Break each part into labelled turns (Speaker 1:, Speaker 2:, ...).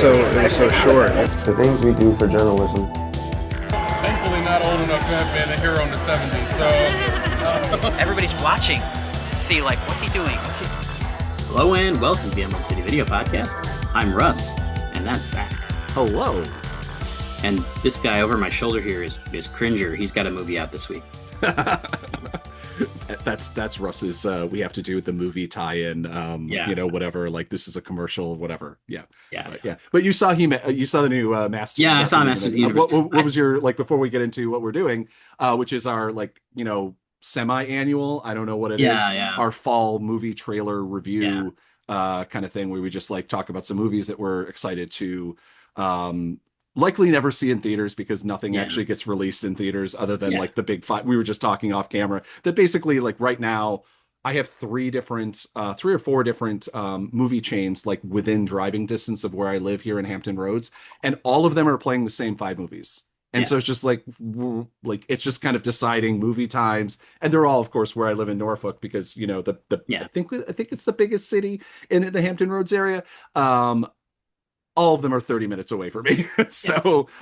Speaker 1: so short.
Speaker 2: The things we do for journalism.
Speaker 3: Thankfully, not old enough to have been a hero in the '70s. So
Speaker 4: Everybody's watching to see, like, what's he doing? What's he?
Speaker 5: Hello and welcome to the Emerald City Video Podcast. I'm Russ, and that's Zach.
Speaker 6: Hello.
Speaker 5: And this guy over my shoulder here is Cringer. He's got a movie out this week.
Speaker 6: That's Russ's. We have to do the movie tie-in. Whatever. Like this is a commercial, whatever. Yeah. But you saw you saw the new Masters.
Speaker 5: Yeah, I saw Masters of the Universe.
Speaker 6: What was your before we get into what we're doing, which is our semi-annual. I don't know what it is.
Speaker 5: Yeah.
Speaker 6: Our fall movie trailer review kind of thing where we just talk about some movies that we're excited to likely never see in theaters because nothing actually gets released in theaters other than the big five. We were just talking off camera that basically right now I have three or four different movie chains within driving distance of where I live here in Hampton Roads, and all of them are playing the same five movies. And so it's just it's just kind of deciding movie times, and they're all, of course, where I live in Norfolk because I think it's the biggest city in the Hampton Roads area. All of them are 30 minutes away from me.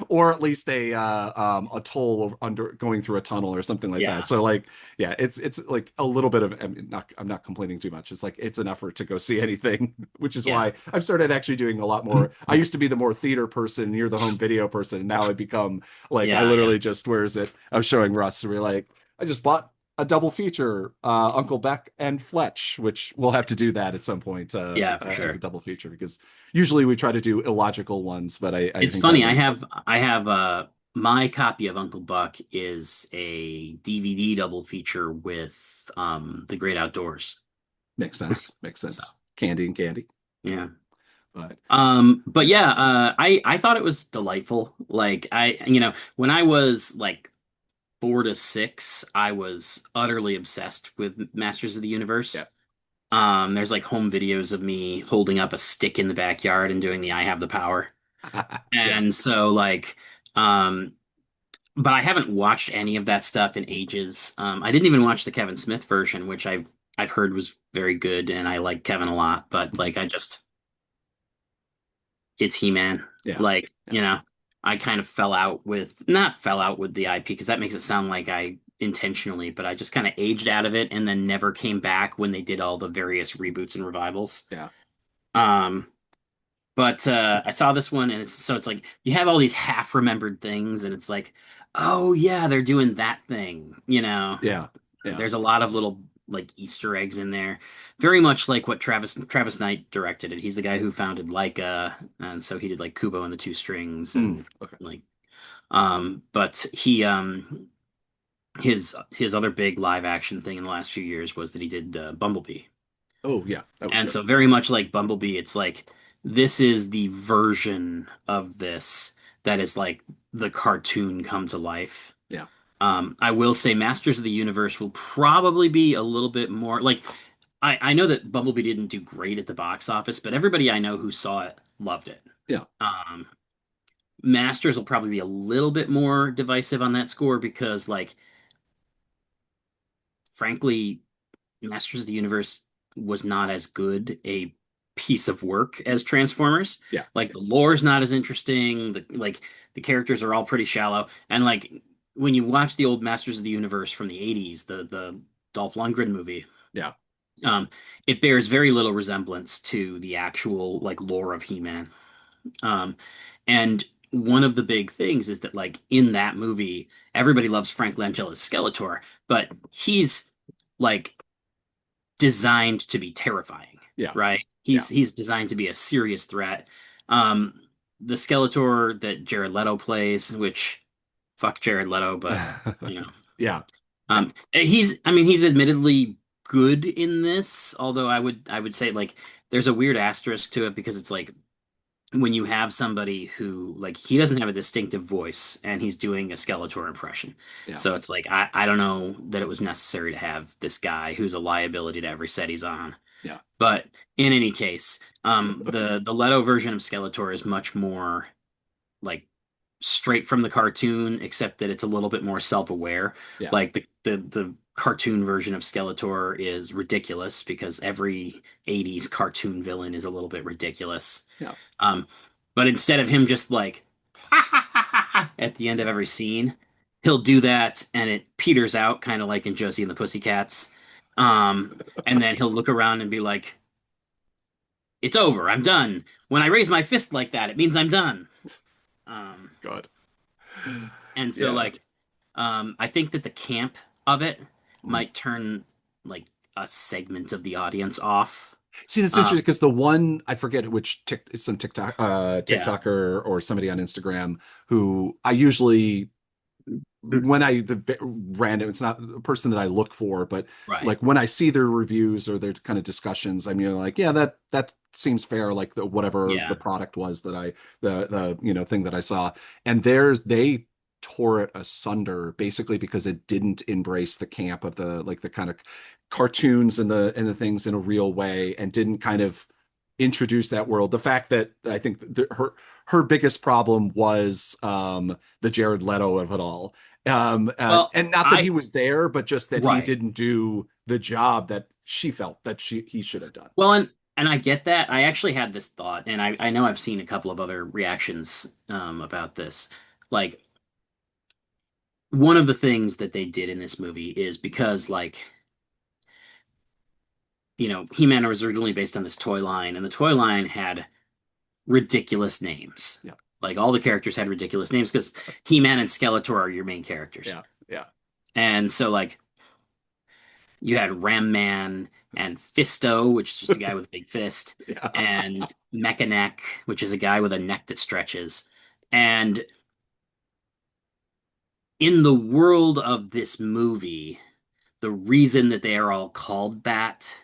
Speaker 6: Or at least a toll under going through a tunnel or something like that. So it's like a little bit of, I'm not complaining too much. It's it's an effort to go see anything, which is why I've started actually doing a lot more. I used to be the more theater person, you're the home video person. And now I become I literally just, where is it? I was showing Russ, we're I just bought a double feature, Uncle Beck and Fletch, which we'll have to do that at some point.
Speaker 5: For sure.
Speaker 6: As a double feature, because usually we try to do illogical ones, but
Speaker 5: it's funny. I have my copy of Uncle Buck is a DVD double feature with The Great Outdoors.
Speaker 6: Makes sense. So. Candy and Candy.
Speaker 5: Yeah.
Speaker 6: But
Speaker 5: I thought it was delightful. When I was 4 to 6, I was utterly obsessed with Masters of the Universe.
Speaker 6: Yeah.
Speaker 5: There's home videos of me holding up a stick in the backyard and doing the I have the power. And so but I haven't watched any of that stuff in ages. I didn't even watch the Kevin Smith version, which I've heard was very good, and I like Kevin a lot, but it's He-Man.
Speaker 6: Yeah.
Speaker 5: I kind of not fell out with the IP because that makes it sound like I intentionally, but I just kind of aged out of it and then never came back when they did all the various reboots and revivals.
Speaker 6: Yeah.
Speaker 5: But I saw this one, and it's you have all these half remembered things, and it's oh yeah, they're doing that thing,
Speaker 6: Yeah.
Speaker 5: There's a lot of little Easter eggs in there, very much like what Travis Knight directed it. He's the guy who founded Leica, and so he did Kubo and the Two Strings, and but he his other big live action thing in the last few years was that he did Bumblebee.
Speaker 6: Oh yeah,
Speaker 5: and so very much like Bumblebee, it's this is the version of this that is the cartoon come to life.
Speaker 6: Yeah.
Speaker 5: I will say Masters of the Universe will probably be a little bit more I know that Bumblebee didn't do great at the box office, but everybody I know who saw it loved it.
Speaker 6: Yeah.
Speaker 5: Masters will probably be a little bit more divisive on that score because frankly, Masters of the Universe was not as good a piece of work as Transformers.
Speaker 6: Yeah.
Speaker 5: The lore's not as interesting. The characters are all pretty shallow, and when you watch the old Masters of the Universe from the 80s, the Dolph Lundgren movie, it bears very little resemblance to the actual lore of He-Man. And one of the big things is that in that movie, everybody loves Frank Langella's Skeletor, but he's designed to be terrifying.
Speaker 6: Yeah.
Speaker 5: Right? He's designed to be a serious threat. The Skeletor that Jared Leto plays, which fuck Jared Leto, but
Speaker 6: Yeah.
Speaker 5: He's admittedly good in this, although I would say there's a weird asterisk to it because it's when you have somebody who he doesn't have a distinctive voice and he's doing a Skeletor impression.
Speaker 6: Yeah.
Speaker 5: So it's I don't know that it was necessary to have this guy who's a liability to every set he's on.
Speaker 6: Yeah.
Speaker 5: But in any case, the Leto version of Skeletor is much more straight from the cartoon, except that it's a little bit more self-aware.
Speaker 6: Yeah.
Speaker 5: The cartoon version of Skeletor is ridiculous because every 80s cartoon villain is a little bit ridiculous.
Speaker 6: Yeah.
Speaker 5: But instead of him just like ha ha ha ha ha at the end of every scene, he'll do that and it peters out kind of like in Josie and the Pussycats. And then he'll look around and be like, "It's over. I'm done. When I raise my fist like that, it means I'm done." Um,
Speaker 6: God.
Speaker 5: and so
Speaker 6: Yeah.
Speaker 5: like I think that the camp of it
Speaker 6: Mm.
Speaker 5: might turn like a segment of the audience off.
Speaker 6: See, that's interesting
Speaker 5: Um,
Speaker 6: because the one I forget which it's some
Speaker 5: yeah.
Speaker 6: TikToker or somebody on Instagram who I usually when I the random it's not a person that I look for, but
Speaker 5: Right.
Speaker 6: like when I see their reviews or their kind of discussions, I mean like, yeah, that seems fair, like the whatever the
Speaker 5: Yeah.
Speaker 6: product was that I the thing that I saw. And there's they tore it asunder basically because it didn't embrace the camp of the like the kind of cartoons and the things in a real way and didn't kind of introduce that world. The fact that I think her biggest problem was the Jared Leto of it all.
Speaker 5: Well,
Speaker 6: And not that he
Speaker 5: I
Speaker 6: was there, but just that he
Speaker 5: right.
Speaker 6: didn't do the job that she felt that he should have done.
Speaker 5: Well, and I get that. I actually had this thought, and I know I've seen a couple of other reactions about this. Like one of the things that they did in this movie is because like He-Man was originally based on this toy line, and the toy line had ridiculous names.
Speaker 6: Yeah,
Speaker 5: Like all the characters had ridiculous names because He-Man and Skeletor are your main characters.
Speaker 6: yeah, yeah,
Speaker 5: And so like you had Ram Man and Fisto, which is just a guy with a big fist,
Speaker 6: yeah.
Speaker 5: and Mechaneck, which is a guy with a neck that stretches. And in the world of this movie, the reason that they are all called that,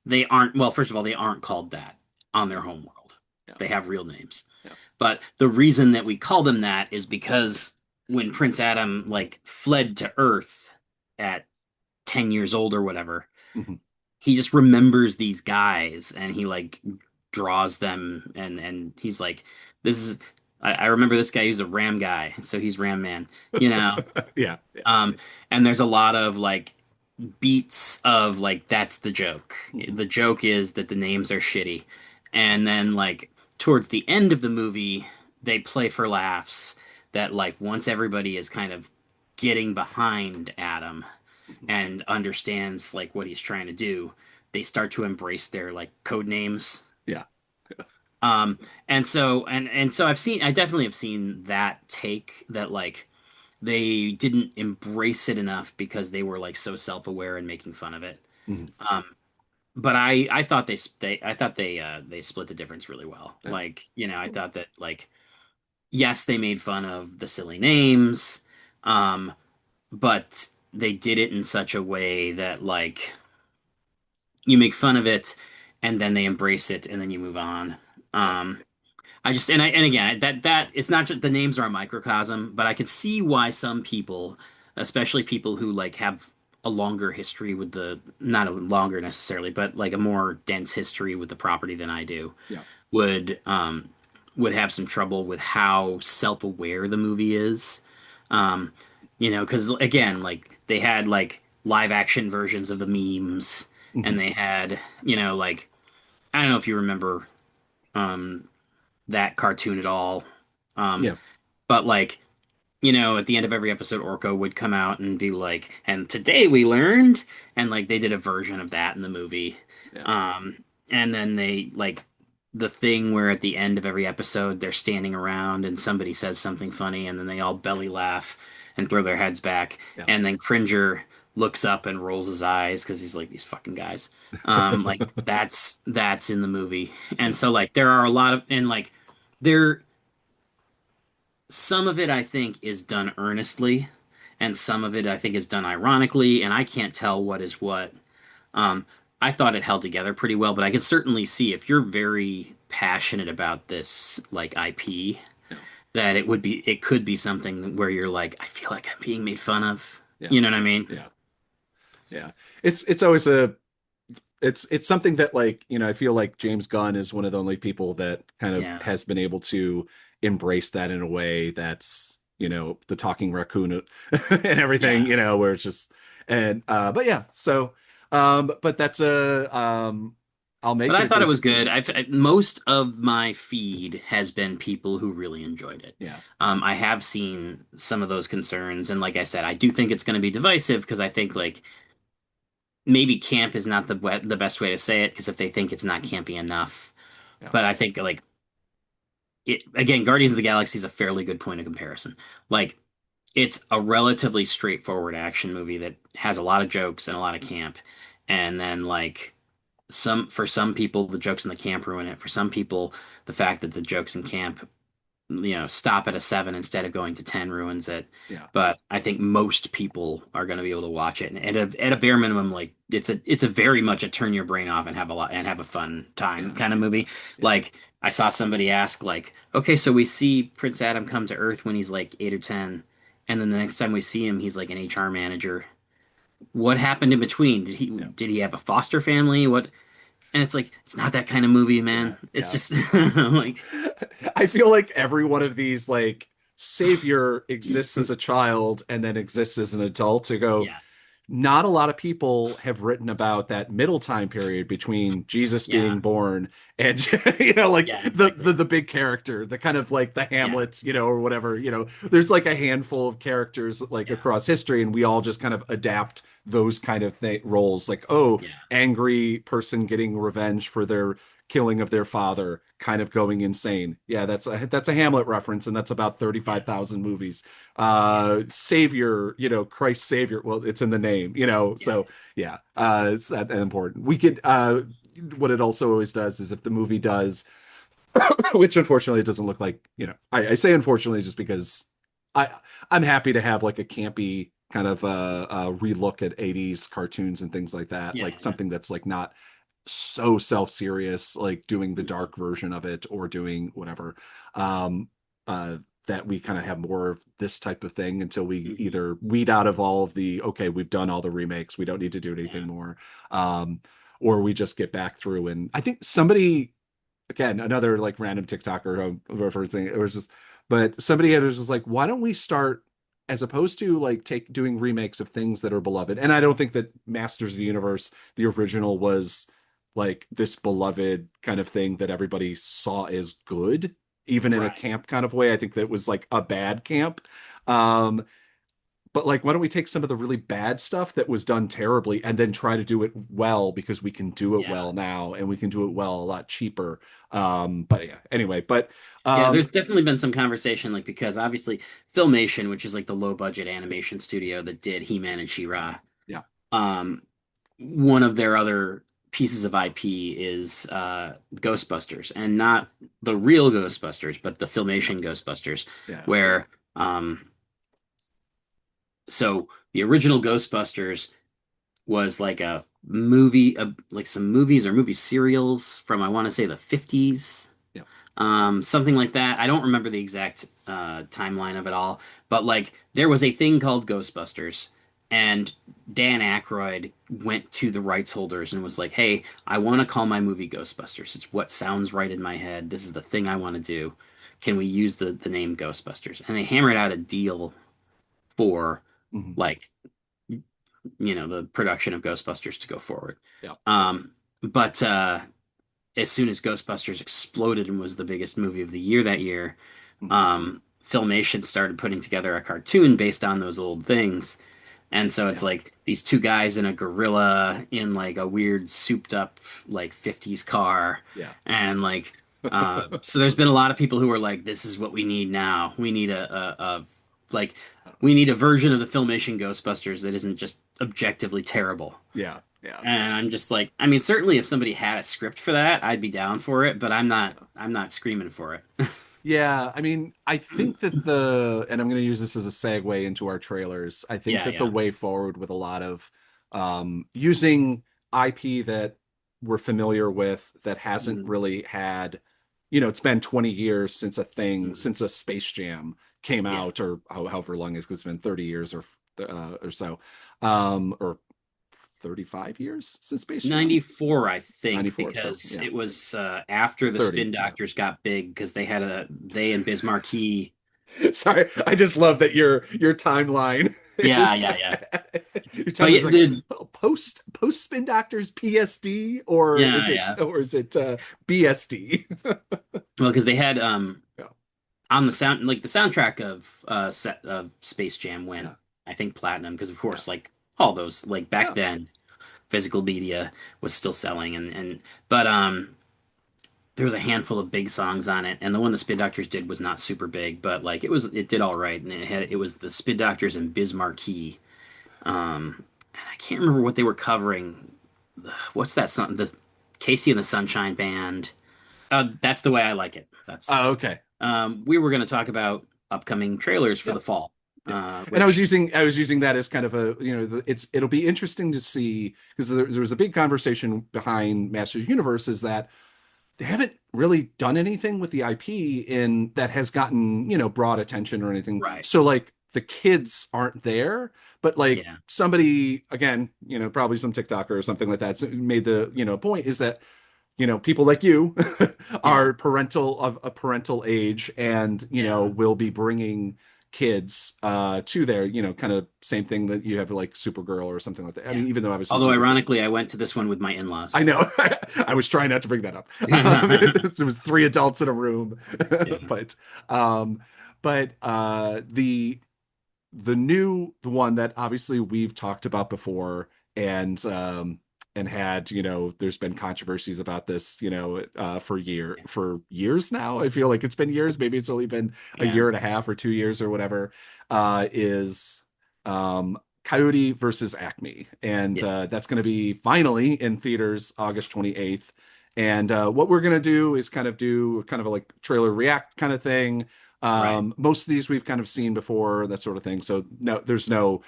Speaker 5: they aren't, well, first of all, they aren't called that on their home world.
Speaker 6: Yeah,
Speaker 5: They have real names.
Speaker 6: yeah.
Speaker 5: But the reason that we call them that is because when Prince Adam like fled to Earth at 10 years old or whatever,
Speaker 6: Mhm.
Speaker 5: he just remembers these guys and he like draws them and he's like, this is I remember this guy who's a Ram guy, so he's Ram Man, you know.
Speaker 6: Yeah, yeah.
Speaker 5: Um, and there's a lot of like beats of like that's the joke.
Speaker 6: Mhm.
Speaker 5: The joke is that the names are shitty. And then like towards the end of the movie, they play for laughs that like once everybody is kind of getting behind Adam
Speaker 6: Mhm.
Speaker 5: and understands like what he's trying to do, they start to embrace their like code names.
Speaker 6: Yeah,
Speaker 5: Um, and so I definitely have seen that take that like they didn't embrace it enough because they were like so self-aware and making fun of it.
Speaker 6: Mhm.
Speaker 5: Um, but I thought they split the difference really well.
Speaker 6: Yeah.
Speaker 5: Like, I thought that like yes, they made fun of the silly names, um, but they did it in such a way that like you make fun of it and then they embrace it and then you move on.
Speaker 6: Yeah.
Speaker 5: Um, and again that it's not just the names are a microcosm, but I can see why some people, especially people who like have a longer history with the not a longer necessarily, but like a more dense history with the property than I do,
Speaker 6: Yeah.
Speaker 5: would um would have some trouble with how self-aware the movie is. Um, because again, like they had like live action versions of the memes, and
Speaker 6: Mhm.
Speaker 5: they had, like I don't know if you remember um that cartoon at all. Um,
Speaker 6: Yeah.
Speaker 5: but like, at the end of every episode, Orko would come out and be like, and today we learned, and like they did a version of that in the movie.
Speaker 6: Yeah.
Speaker 5: And then they like the thing where at the end of every episode they're standing around and somebody says something funny and then they all belly laugh and throw their heads back,
Speaker 6: Yeah.
Speaker 5: and then Cringer looks up and rolls his eyes because he's like these fucking guys. Like that's in the movie. And
Speaker 6: Yeah.
Speaker 5: so like there are a lot of and like there some of it I think is done earnestly, and some of it I think is done ironically, and I can't tell what is what. Um, I thought it held together pretty well, but I can certainly see if you're very passionate about this like IP,
Speaker 6: Yeah.
Speaker 5: that it could be something where you're like, I feel like I'm being made fun of.
Speaker 6: Yeah.
Speaker 5: You know what I mean?
Speaker 6: Yeah. Yeah. It's always it's something that like, I feel like James Gunn is one of the only people that kind of
Speaker 5: Yeah.
Speaker 6: has been able to embrace that in a way that's, the talking raccoon and everything,
Speaker 5: Yeah.
Speaker 6: where it's just but yeah, so but that's I'll make
Speaker 5: But
Speaker 6: it
Speaker 5: I
Speaker 6: a
Speaker 5: thought it
Speaker 6: good
Speaker 5: was good. Most of my feed has been people who really enjoyed it.
Speaker 6: yeah.
Speaker 5: I have seen some of those concerns, and like I said, I do think it's going to be divisive because I think like maybe camp is not the best way to say it because if they think it's not campy enough,
Speaker 6: Yeah.
Speaker 5: but I think like it again, Guardians of the Galaxy is a fairly good point of comparison. Like it's a relatively straightforward action movie that has a lot of jokes and a lot of camp, and then like some people the jokes in the camp ruin it. For some people, the fact that the jokes in camp stop at a 7 instead of going to 10 ruins it.
Speaker 6: Yeah.
Speaker 5: But I think most people are going to be able to watch it, and at a bare minimum, like it's a very much a turn your brain off and have a fun time
Speaker 6: Yeah.
Speaker 5: kind of movie.
Speaker 6: Yeah.
Speaker 5: Like I saw somebody ask, like, okay, so we see Prince Adam come to Earth when he's like 8 or 10, and then the next time we see him, he's like an HR manager. What happened in between? Did he have a foster family? What? And it's like it's not that kind of movie, man.
Speaker 6: Yeah.
Speaker 5: It's
Speaker 6: Yeah.
Speaker 5: just like
Speaker 6: I feel like every one of these like savior exists as a child and then exists as an adult to go,
Speaker 5: yeah,
Speaker 6: not a lot of people have written about that middle time period between Jesus
Speaker 5: yeah,
Speaker 6: being born and like
Speaker 5: yeah,
Speaker 6: the,
Speaker 5: exactly.
Speaker 6: the big character, the kind of like the
Speaker 5: Yeah,
Speaker 6: Hamlet, or whatever, there's like a handful of characters like
Speaker 5: yeah,
Speaker 6: across history, and we all just kind of adapt those kind of roles, like, oh,
Speaker 5: yeah,
Speaker 6: angry person getting revenge for their killing of their father, kind of going insane. Yeah, that's a Hamlet reference, and that's about
Speaker 5: yeah,
Speaker 6: 35,000 movies.
Speaker 5: yeah,
Speaker 6: Savior, Christ Savior. Well, it's in the name,
Speaker 5: yeah,
Speaker 6: so yeah, it's that important. We could what it also always does is if the movie does, which unfortunately it doesn't look like, I say unfortunately just because I I'm happy to have like a campy kind of relook at 80s cartoons and things like that,
Speaker 5: yeah,
Speaker 6: like
Speaker 5: yeah.
Speaker 6: something that's like not so self-serious, like doing the
Speaker 5: Mhm.
Speaker 6: dark version of it or doing whatever. Um, that we kind of have more of this type of thing until we
Speaker 5: Mhm.
Speaker 6: either weed out of all of the, okay, we've done all the remakes, we don't need to do anything
Speaker 5: Yeah,
Speaker 6: more. Um, or we just get back through. And I think somebody, again, another like random TikToker who I'm referencing, it was just, but somebody was just like, why don't we start, as opposed to like doing remakes of things that are beloved? And I don't think that Masters of the Universe, the original, was like this beloved kind of thing that everybody saw as good, even in a
Speaker 5: right.
Speaker 6: camp kind of way. I think that was like a bad camp. Um, but like, why don't we take some of the really bad stuff that was done terribly and then try to do it well, because we can do it
Speaker 5: Yeah,
Speaker 6: well now and we can do it well a lot cheaper. But yeah, anyway, but
Speaker 5: yeah.
Speaker 6: um,
Speaker 5: There's definitely been some conversation, like because obviously Filmation, which is like the low budget animation studio that did He-Man and She-Ra,
Speaker 6: yeah,
Speaker 5: um, one of their other pieces of IP is Ghostbusters, and not the real Ghostbusters, but the
Speaker 6: yeah,
Speaker 5: Filmation Ghostbusters,
Speaker 6: yeah,
Speaker 5: where so the original Ghostbusters was like a movie, like some movies or movie serials from I want to say the 50s,
Speaker 6: yeah,
Speaker 5: something like that. I don't remember the exact timeline of it all, but like there was a thing called Ghostbusters, and Dan Aykroyd went to the rights holders and was like, "Hey, I want to call my movie Ghostbusters. It's what sounds right in my head. This is the thing I want to do. Can we use the name Ghostbusters?" And they hammered out a deal for
Speaker 6: mhm,
Speaker 5: like the production of Ghostbusters to go forward.
Speaker 6: yeah,
Speaker 5: But as soon as Ghostbusters exploded and was the biggest movie of the year that year,
Speaker 6: mhm,
Speaker 5: Filmation started putting together a cartoon based on those old things. And so it's
Speaker 6: yeah,
Speaker 5: like these two guys in a gorilla in like a weird souped up like 50s car.
Speaker 6: yeah,
Speaker 5: And like so there's been a lot of people who are like, this is what we need now. We need a like we need a version of the Filmation Ghostbusters that isn't just objectively terrible.
Speaker 6: yeah, yeah.
Speaker 5: And I'm just like, I mean, certainly if somebody had a script for that, I'd be down for it, but I'm not
Speaker 6: Yeah.
Speaker 5: I'm not screaming for it.
Speaker 6: Yeah, I mean, I think that and I'm going to use this as a segue into our trailers. I think
Speaker 5: Yeah,
Speaker 6: that the
Speaker 5: yeah.
Speaker 6: way forward with a lot of using IP that we're familiar with that hasn't
Speaker 5: Mhm,
Speaker 6: really had, it's been 20 years since
Speaker 5: mhm.
Speaker 6: since a Space Jam came
Speaker 5: Yeah.
Speaker 6: out, or however long it's been, 30 years or so, or 35 years since Space Jam?
Speaker 5: 94, I think,
Speaker 6: 94, so
Speaker 5: because
Speaker 6: yeah,
Speaker 5: it was after the
Speaker 6: 30,
Speaker 5: Spin
Speaker 6: yeah.
Speaker 5: Doctors got big because they and Biz Markie.
Speaker 6: Sorry, I just love that your timeline
Speaker 5: Yeah, yeah, yeah.
Speaker 6: You're
Speaker 5: But
Speaker 6: talking
Speaker 5: yeah,
Speaker 6: like post Spin Doctors PSD, or
Speaker 5: yeah, yeah.
Speaker 6: is it BSD?
Speaker 5: Well, because they had
Speaker 6: Yeah.
Speaker 5: on the sound like the soundtrack of set of Space Jam went
Speaker 6: Yeah.
Speaker 5: I think platinum because of
Speaker 6: Yeah.
Speaker 5: course like all those like back
Speaker 6: Yeah.
Speaker 5: then physical media was still selling and but there was a handful of big songs on it, and the one the Spin Doctors did was not super big, but like it did all right, and it was the Spin Doctors and Biz Markie. And I can't remember what they were covering. What's that song? The Casey and the Sunshine Band. That's the way I like it. That's
Speaker 6: Oh, okay.
Speaker 5: we were going to talk about upcoming trailers for
Speaker 6: Yeah.
Speaker 5: the fall.
Speaker 6: Yeah. And
Speaker 5: Which
Speaker 6: I was using that as kind of a, it'll be interesting to see, because there was a big conversation behind Masters Universe, is that they haven't really done anything with the IP in that has gotten, broad attention or anything.
Speaker 5: right,
Speaker 6: So like the kids aren't there, but like
Speaker 5: yeah,
Speaker 6: somebody, again, probably some TikToker or something like that, made the, point is that, people like you
Speaker 5: yeah,
Speaker 6: are of a parental age, and,
Speaker 5: yeah,
Speaker 6: will be bringing kids to their, kind of same thing that you have like Supergirl or something like that. I
Speaker 5: yeah.
Speaker 6: mean, even though obviously
Speaker 5: Although
Speaker 6: Supergirl,
Speaker 5: ironically, I went to this one with my in-laws.
Speaker 6: I know. I was trying not to bring that up. There was three adults in a room,
Speaker 5: Yeah,
Speaker 6: but um, the one that obviously we've talked about before, and had, there's been controversies about this, for years now. I feel like it's been years. Maybe it's only been a
Speaker 5: yeah,
Speaker 6: year and a half or 2 years or whatever. Is Coyote versus Acme, and
Speaker 5: yeah.
Speaker 6: that's going to be finally in theaters August 28th. And what we're going to do is kind of do kind of a like trailer react kind of thing.
Speaker 5: Right.
Speaker 6: Most of these we've kind of seen before, that sort of thing. So no, there's no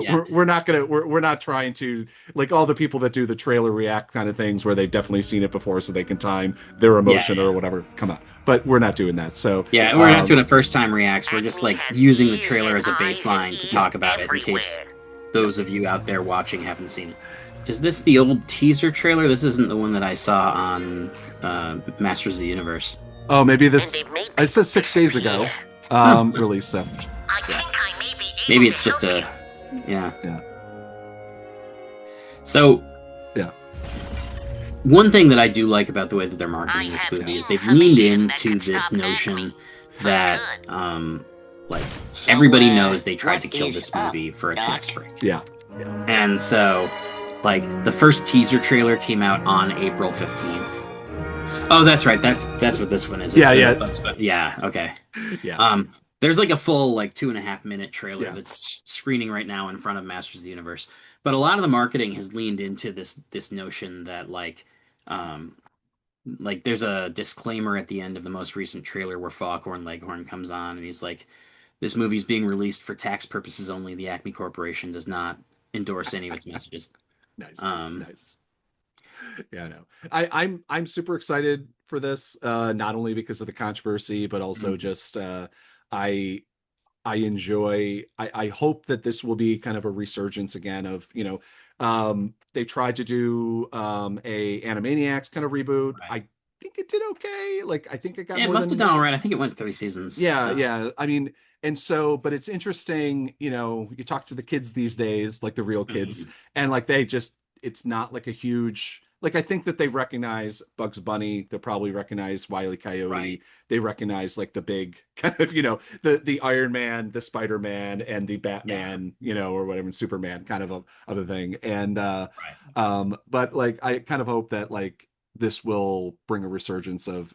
Speaker 5: Yeah.
Speaker 6: we're not trying to, like, all the people that do the trailer react kind of things where they've definitely seen it before so they can time their
Speaker 5: Yeah,
Speaker 6: emotion
Speaker 5: yeah.
Speaker 6: or whatever come out. But we're not doing that. So
Speaker 5: Yeah, we're not doing a first time reacts. We're just like using the trailer as a baseline to talk about it in case those of you out there watching haven't seen it. Is this the old teaser trailer? This isn't the one that I saw on Masters of the Universe.
Speaker 6: Oh, maybe this. It says 6 days ago. Release. So
Speaker 5: Yeah. Maybe it's just a. Yeah.
Speaker 6: Yeah.
Speaker 5: So.
Speaker 6: Yeah.
Speaker 5: One thing that I do like about the way that they're marketing this movie is they've leaned into this notion that, like, everybody knows they tried to kill this movie for a tax break.
Speaker 6: Yeah.
Speaker 5: And so, like, the first teaser trailer came out on April 15th. Oh, that's right. That's what this one is. It's yeah. Okay.
Speaker 6: Yeah.
Speaker 5: There's like a full like 2.5 minute trailer
Speaker 6: Yeah.
Speaker 5: that's screening right now in front of Masters of the Universe. But a lot of the marketing has leaned into this notion that like there's a disclaimer at the end of the most recent trailer where Foghorn Leghorn comes on and he's like, "This movie's being released for tax purposes only. The Acme Corporation does not endorse any of its messages."
Speaker 6: Nice. Nice. Yeah, no. I'm super excited for this, not only because of the controversy, but also just I I hope that this will be kind of a resurgence again of, they tried to do a Animaniacs kind of reboot.
Speaker 5: Right.
Speaker 6: I think it did okay. Like, I think it got
Speaker 5: Yeah, it
Speaker 6: more
Speaker 5: must
Speaker 6: than
Speaker 5: have done all right. I think it went 3 seasons.
Speaker 6: yeah,
Speaker 5: So.
Speaker 6: yeah. I mean, and so, but it's interesting, you talk to the kids these days, like the real kids, and like it's not like a huge, like, I think that they recognize Bugs Bunny. They'll probably recognize Wile E. Coyote.
Speaker 5: Right.
Speaker 6: They recognize like the big kind of, the Iron Man, the Spider-Man, and the Batman, or whatever, and Superman kind of a thing. And
Speaker 5: Right.
Speaker 6: but like, I kind of hope that like this will bring a resurgence of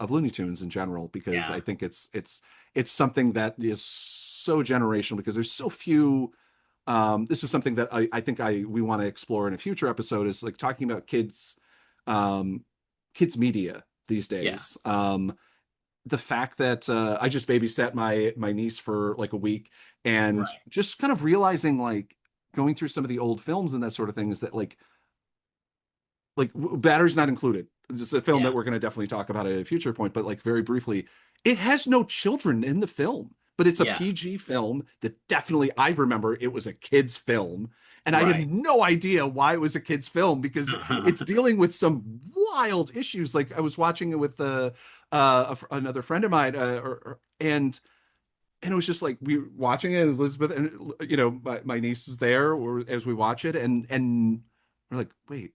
Speaker 6: Looney Tunes in general, because I think it's something that is so generational, because there's so few. This is something that I think we want to explore in a future episode, is like talking about kids media these days. The fact that I just babysat my niece for like a week, and just kind of realizing, like, going through some of the old films and that sort of thing, is that like Batter's Not Included. It's a film that we're going to definitely talk about at a future point, but like very briefly, it has no children in the film, but it's a PG film that definitely, I remember it was a kid's film, and I had no idea why it was a kid's film, because it's dealing with some wild issues. Like, I was watching it with another friend of mine, and and it was just like we were watching it, and Elizabeth and my niece is there as we watch it, and we're like, wait.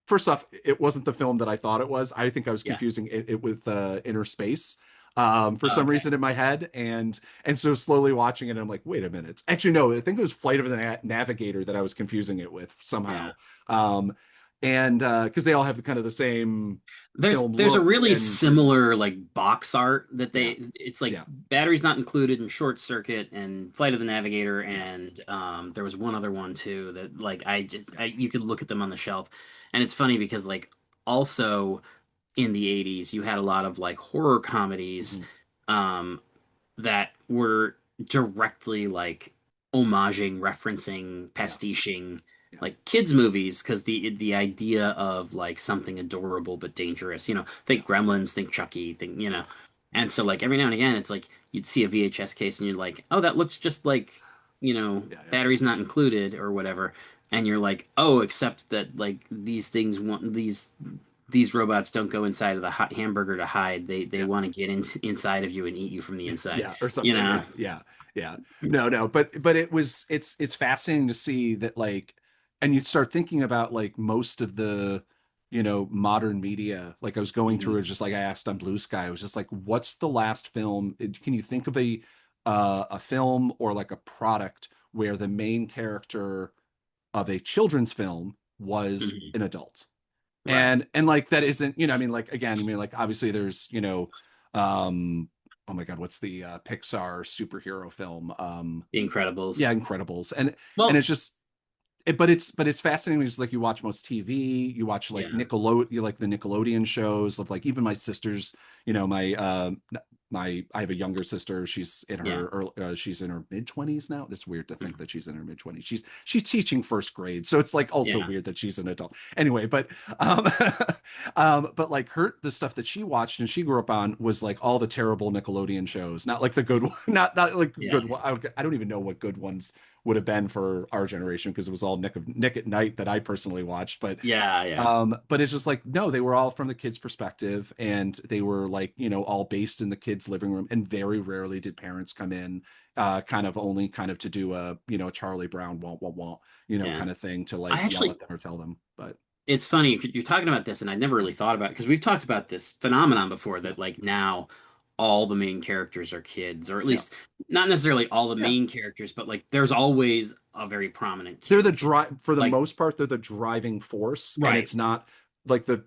Speaker 6: First off, it wasn't the film that I thought it was. I think I was
Speaker 5: Yeah.
Speaker 6: confusing it with Inner Space for
Speaker 5: Oh,
Speaker 6: some
Speaker 5: okay.
Speaker 6: reason in my head, and so slowly watching it, I'm like, wait a minute. Actually, no, I think it was Flight of the Navigator that I was confusing it with somehow.
Speaker 5: Yeah.
Speaker 6: Um, and because they all have kind of the same film
Speaker 5: There's a
Speaker 6: look,
Speaker 5: really
Speaker 6: and
Speaker 5: similar like box art that
Speaker 6: yeah,
Speaker 5: it's like
Speaker 6: yeah,
Speaker 5: Batteries Not Included and Short Circuit and Flight of the Navigator, and there was one other one too that like you could look at them on the shelf. And it's funny because like also in the 80s you had a lot of like horror comedies
Speaker 6: mhm,
Speaker 5: um that were directly like homaging, referencing,
Speaker 6: yeah,
Speaker 5: pastiching
Speaker 6: yeah,
Speaker 5: like kids movies because the idea of like something adorable but dangerous,
Speaker 6: yeah,
Speaker 5: think Gremlins, think Chucky, think and so like every now and again it's like you'd see a VHS case and you're like, oh, that looks just like
Speaker 6: yeah, yeah,
Speaker 5: Batteries Not Included or whatever, and you're like, oh, except that like these things want these robots don't go inside of the hamburger to hide. They
Speaker 6: yeah.
Speaker 5: want to get inside of you and eat you from the inside.
Speaker 6: Yeah, or
Speaker 5: You
Speaker 6: something.
Speaker 5: know?
Speaker 6: Yeah, yeah, yeah. No, but it's fascinating to see that, like, and you'd start thinking about like most of the modern media. Like I was going through
Speaker 5: Mhm.
Speaker 6: it, just like I asked on Blue Sky, I was just like, what's the last film? Can you think of a film or like a product where the main character of a children's film was
Speaker 5: Mhm.
Speaker 6: an adult?
Speaker 5: Right.
Speaker 6: And like that isn't, I mean, like again, I mean, like obviously there's, um oh my God, what's the Pixar superhero film?
Speaker 5: The
Speaker 6: Yeah,
Speaker 5: Incredibles.
Speaker 6: Incredibles. And
Speaker 5: Well,
Speaker 6: it's just but it's fascinating because like you watch most TV, you watch like
Speaker 5: yeah.
Speaker 6: You like the Nickelodeon shows of like even my sisters, my I have a younger sister.
Speaker 5: Yeah.
Speaker 6: She's in her mid-20s now. It's weird to think that she's in her mid-20s. She's teaching first grade, so it's like also
Speaker 5: Yeah.
Speaker 6: weird that she's an adult. Anyway, but like the stuff that she watched and she grew up on was like all the terrible Nickelodeon shows, not like the good one, not like
Speaker 5: Yeah.
Speaker 6: good one. I don't even know what good ones would have been for our generation because it was all Nick at Night that I personally watched.
Speaker 5: Yeah. Yeah.
Speaker 6: But it's just like no, they were all from the kids' perspective, and they were like all based in the kids' living room, and very rarely did parents come in, kind of only kind of to do a Charlie Brown wah wah wah
Speaker 5: Yeah.
Speaker 6: kind of thing to
Speaker 5: I
Speaker 6: like yell
Speaker 5: actually,
Speaker 6: at them or tell them. But
Speaker 5: it's funny you're talking about this, and I never really thought about it because we've talked about this phenomenon before
Speaker 6: yeah,
Speaker 5: that like now all the main characters are kids, or at
Speaker 6: yeah,
Speaker 5: least not necessarily all the
Speaker 6: yeah.
Speaker 5: main characters, but like there's always a very prominent
Speaker 6: They're the
Speaker 5: kid.
Speaker 6: drive for the
Speaker 5: Like,
Speaker 6: most part. They're the driving force, and
Speaker 5: right.
Speaker 6: it's not like the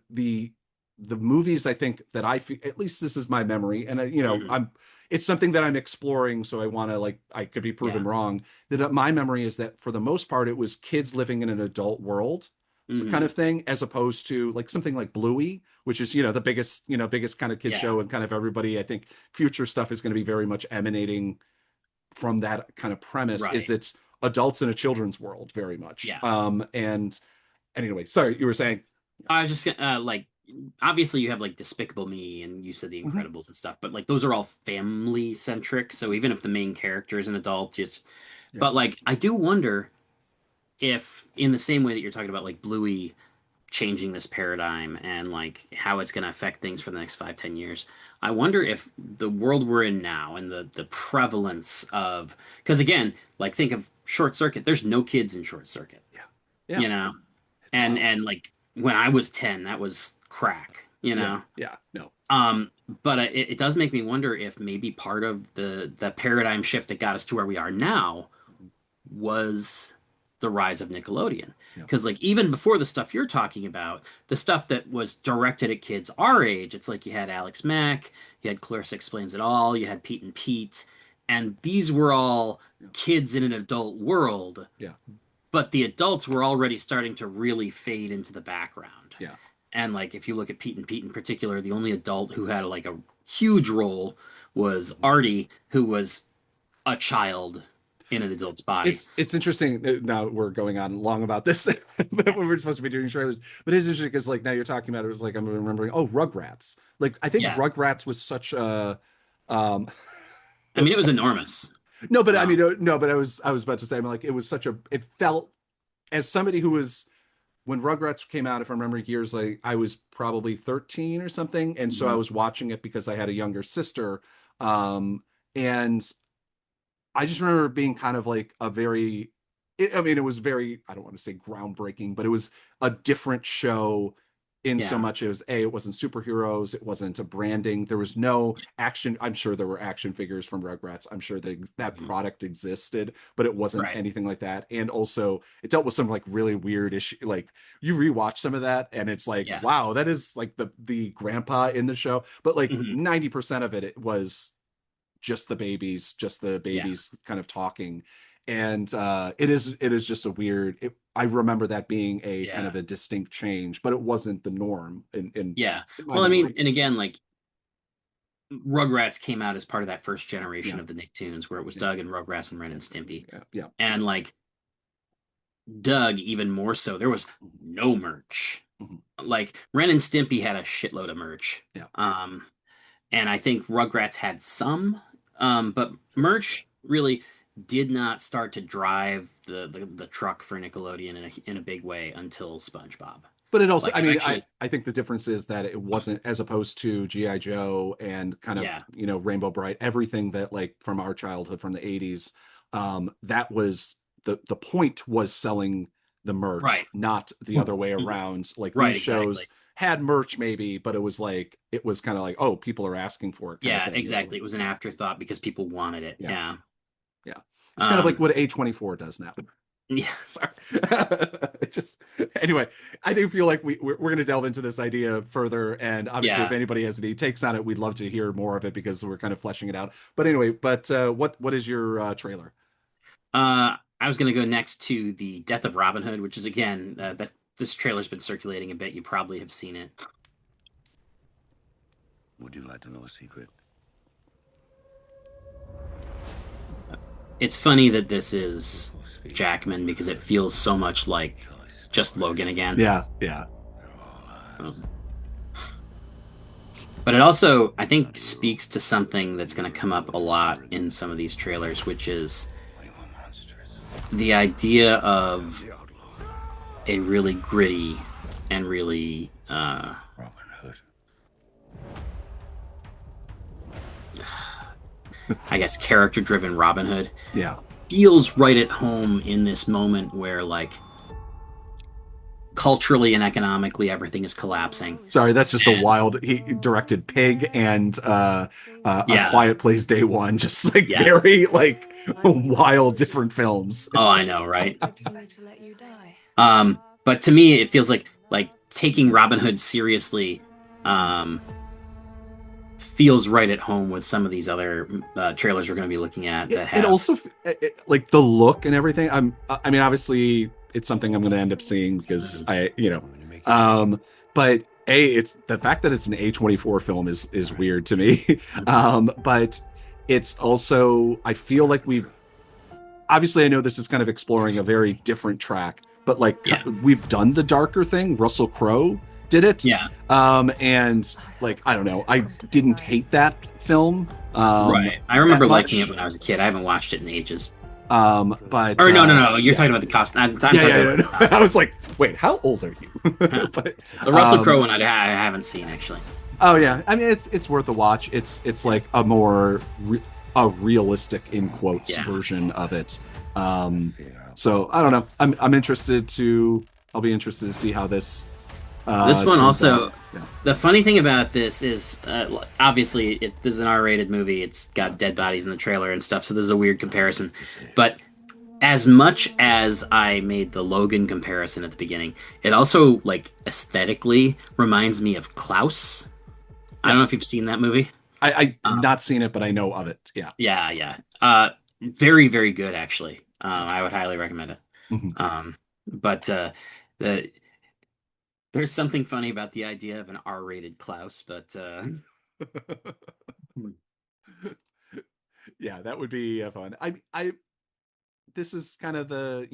Speaker 6: movies. I think that I feel, at least this is my memory, and
Speaker 5: Mhm.
Speaker 6: it's something that I'm exploring. So I want to like I could be proven
Speaker 5: Yeah.
Speaker 6: wrong. That my memory is that for the most part, it was kids living in an adult world kind
Speaker 5: Hmm.
Speaker 6: of thing, as opposed to like something like Bluey, which is the biggest kind of kid
Speaker 5: Yeah.
Speaker 6: show, and kind of everybody. I think future stuff is going to be very much emanating from that kind of premise, is
Speaker 5: Right.
Speaker 6: it's adults in a children's world very much.
Speaker 5: Yeah.
Speaker 6: And anyway, sorry, you were saying.
Speaker 5: I was just like, obviously you have like Despicable Me and you said The
Speaker 6: Mhm.
Speaker 5: Incredibles and stuff, but like those are all family centric. So even if the main character is an adult, just
Speaker 6: Yeah.
Speaker 5: but like I do wonder if in the same way that you're talking about like Bluey changing this paradigm and like how it's going to affect things for the next 5, 10 years. I wonder if the world we're in now and the prevalence of because again, like think of Short Circuit. There's no kids in Short Circuit,
Speaker 6: Yeah. Yeah.
Speaker 5: you know,
Speaker 6: It's
Speaker 5: and like when I was 10, that was crack,
Speaker 6: yeah. Yeah. No.
Speaker 5: But it does make me wonder if maybe part of the paradigm shift that got us to where we are now
Speaker 6: Mhm.
Speaker 5: was the rise of Nickelodeon.
Speaker 6: Yeah.
Speaker 5: Because like even before the stuff you're talking about, the stuff that was directed at kids our age, it's like you had Alex Mack, you had Clarissa Explains It All, you had Pete and Pete, and these were all
Speaker 6: Yeah.
Speaker 5: kids in an adult world,
Speaker 6: Yeah.
Speaker 5: but the adults were already starting to really fade into the background.
Speaker 6: Yeah.
Speaker 5: And like if you look at Pete and Pete in particular, the only adult who had like a huge role was
Speaker 6: Mhm.
Speaker 5: Artie, who was a child in an adult's body.
Speaker 6: It's interesting. Now we're going on long about this, but
Speaker 5: Yeah.
Speaker 6: we were supposed to be doing trailers. But it's interesting because like now you're talking about it. It's like I'm remembering. Oh, Rugrats. Like I think
Speaker 5: Yeah.
Speaker 6: Rugrats was such a. Um,
Speaker 5: I mean, it was enormous.
Speaker 6: no, but I
Speaker 5: Um,
Speaker 6: mean, no, but I was about to say, I mean, like it was such a. It felt as somebody who was when Rugrats came out, if I remember years, like I was probably 13 or something, and so I
Speaker 5: mhm.
Speaker 6: was watching it because I had a younger sister, and I just remember it being kind of like a very, I mean, it was very, I don't want to say groundbreaking, but it was a different show in so
Speaker 5: Yeah.
Speaker 6: much as it wasn't superheroes, it wasn't a branding, there was no action. I'm sure there were action figures from Rugrats. I'm sure that
Speaker 5: Mhm.
Speaker 6: product existed, but it wasn't
Speaker 5: Right.
Speaker 6: anything like that. And also, it dealt with some like really weird issue. Like you rewatch some of that, and it's like,
Speaker 5: Yeah.
Speaker 6: wow, that is like the grandpa in the show. But like
Speaker 5: Mhm.
Speaker 6: 90% of it was just the
Speaker 5: Yeah.
Speaker 6: babies kind of talking. And it is just a weird I remember that being a kind
Speaker 5: Yeah.
Speaker 6: of a distinct change, but it wasn't the norm
Speaker 5: Yeah.
Speaker 6: in my
Speaker 5: Well, I mean,
Speaker 6: memory.
Speaker 5: and again, like Rugrats came out as part of that first generation
Speaker 6: Yeah,
Speaker 5: of the Nicktoons, where it was
Speaker 6: yeah,
Speaker 5: Doug and Rugrats and Ren and Stimpy,
Speaker 6: yeah, yeah.
Speaker 5: and like Doug even more so. There was no merch.
Speaker 6: Mhm.
Speaker 5: Like Ren and Stimpy had a shitload of merch.
Speaker 6: Yeah.
Speaker 5: And I think Rugrats had some, but merch really did not start to drive the truck for Nickelodeon in a big way until SpongeBob.
Speaker 6: But it also,
Speaker 5: Like
Speaker 6: I
Speaker 5: I've
Speaker 6: mean,
Speaker 5: actually,
Speaker 6: I think the difference is that it wasn't, as opposed to GI Joe and kind of,
Speaker 5: yeah,
Speaker 6: Rainbow Bright, everything that like from our childhood from the 80s, that was the point was selling the merch,
Speaker 5: right,
Speaker 6: not the other way around. Like
Speaker 5: right,
Speaker 6: these
Speaker 5: exactly.
Speaker 6: shows had merch maybe, but it was kind of like, oh, people are asking for it kind of
Speaker 5: Yeah,
Speaker 6: thing.
Speaker 5: exactly. It was an afterthought because people wanted it.
Speaker 6: Yeah,
Speaker 5: Yeah.
Speaker 6: yeah. It's kind of like
Speaker 5: Um,
Speaker 6: what A24 does now.
Speaker 5: yeah.
Speaker 6: Sorry. Just anyway, I do feel like we're going to delve into this idea further, and obviously, if
Speaker 5: Yeah.
Speaker 6: anybody has any takes on it, we'd love to hear more of it because we're kind of fleshing it out. But anyway, what is your trailer?
Speaker 5: I was gonna go next to the Death of Robin Hood, which is again that this trailer's been circulating a bit. You probably have seen it.
Speaker 1: Would you like to know a secret?
Speaker 5: It's funny that this is Jackman because it feels so much like just Logan again.
Speaker 6: Yeah, yeah,
Speaker 5: Um, but it also, I think, speaks to something that's going to come up a lot in some of these trailers, which is the idea of a really gritty and really,
Speaker 1: Robin Hood.
Speaker 5: I guess, character-driven Robin Hood.
Speaker 6: yeah.
Speaker 5: Feels right at home in this moment where, like, culturally and economically everything is collapsing.
Speaker 6: Sorry, that's just a
Speaker 5: And
Speaker 6: wild. He directed Pig and A
Speaker 5: yeah,
Speaker 6: Quiet Place Day One, just like
Speaker 5: yes.
Speaker 6: very like wild different films.
Speaker 5: Oh, I know, right? But to me, it feels like taking Robin Hood seriously feels right at home with some of these other trailers we're going to be looking at that
Speaker 6: It
Speaker 5: have.
Speaker 6: also like the look and everything. I mean, obviously, it's something I'm going to end up seeing because but it's the fact that it's an A24 film is weird to me. But it's also, I feel like obviously, I know this is kind of exploring a very different track, but like
Speaker 5: Yeah.
Speaker 6: we've done the darker thing. Russell Crowe did it.
Speaker 5: Yeah.
Speaker 6: And like, I don't know, I didn't hate that film.
Speaker 5: Right. I remember liking it when I was a kid. I haven't watched it in ages.
Speaker 6: But
Speaker 5: Or no. You're talking about the costume. I'm talking about
Speaker 6: no. I was like, wait, how old are you? But
Speaker 5: the Russell Crowe one. I haven't seen actually.
Speaker 6: oh yeah, I mean it's worth a watch. It's like a more a realistic in quotes version of it. So I don't know. I'm interested to. I'll be interested to see how this.
Speaker 5: This one also.
Speaker 6: Yeah.
Speaker 5: The funny thing about this is, obviously, this is an R-rated movie. It's got dead bodies in the trailer and stuff, so this is a weird comparison. But as much as I made the Logan comparison at the beginning, it also, like, aesthetically reminds me of Klaus. I don't know if you've seen that movie.
Speaker 6: I've not seen it, but I know of it. Yeah.
Speaker 5: Yeah. Very, very good, actually. I would highly recommend it.
Speaker 6: Mhm.
Speaker 5: But there's something funny about the idea of an R-rated Klaus, but
Speaker 6: Yeah, that would be fun. This is kind of the,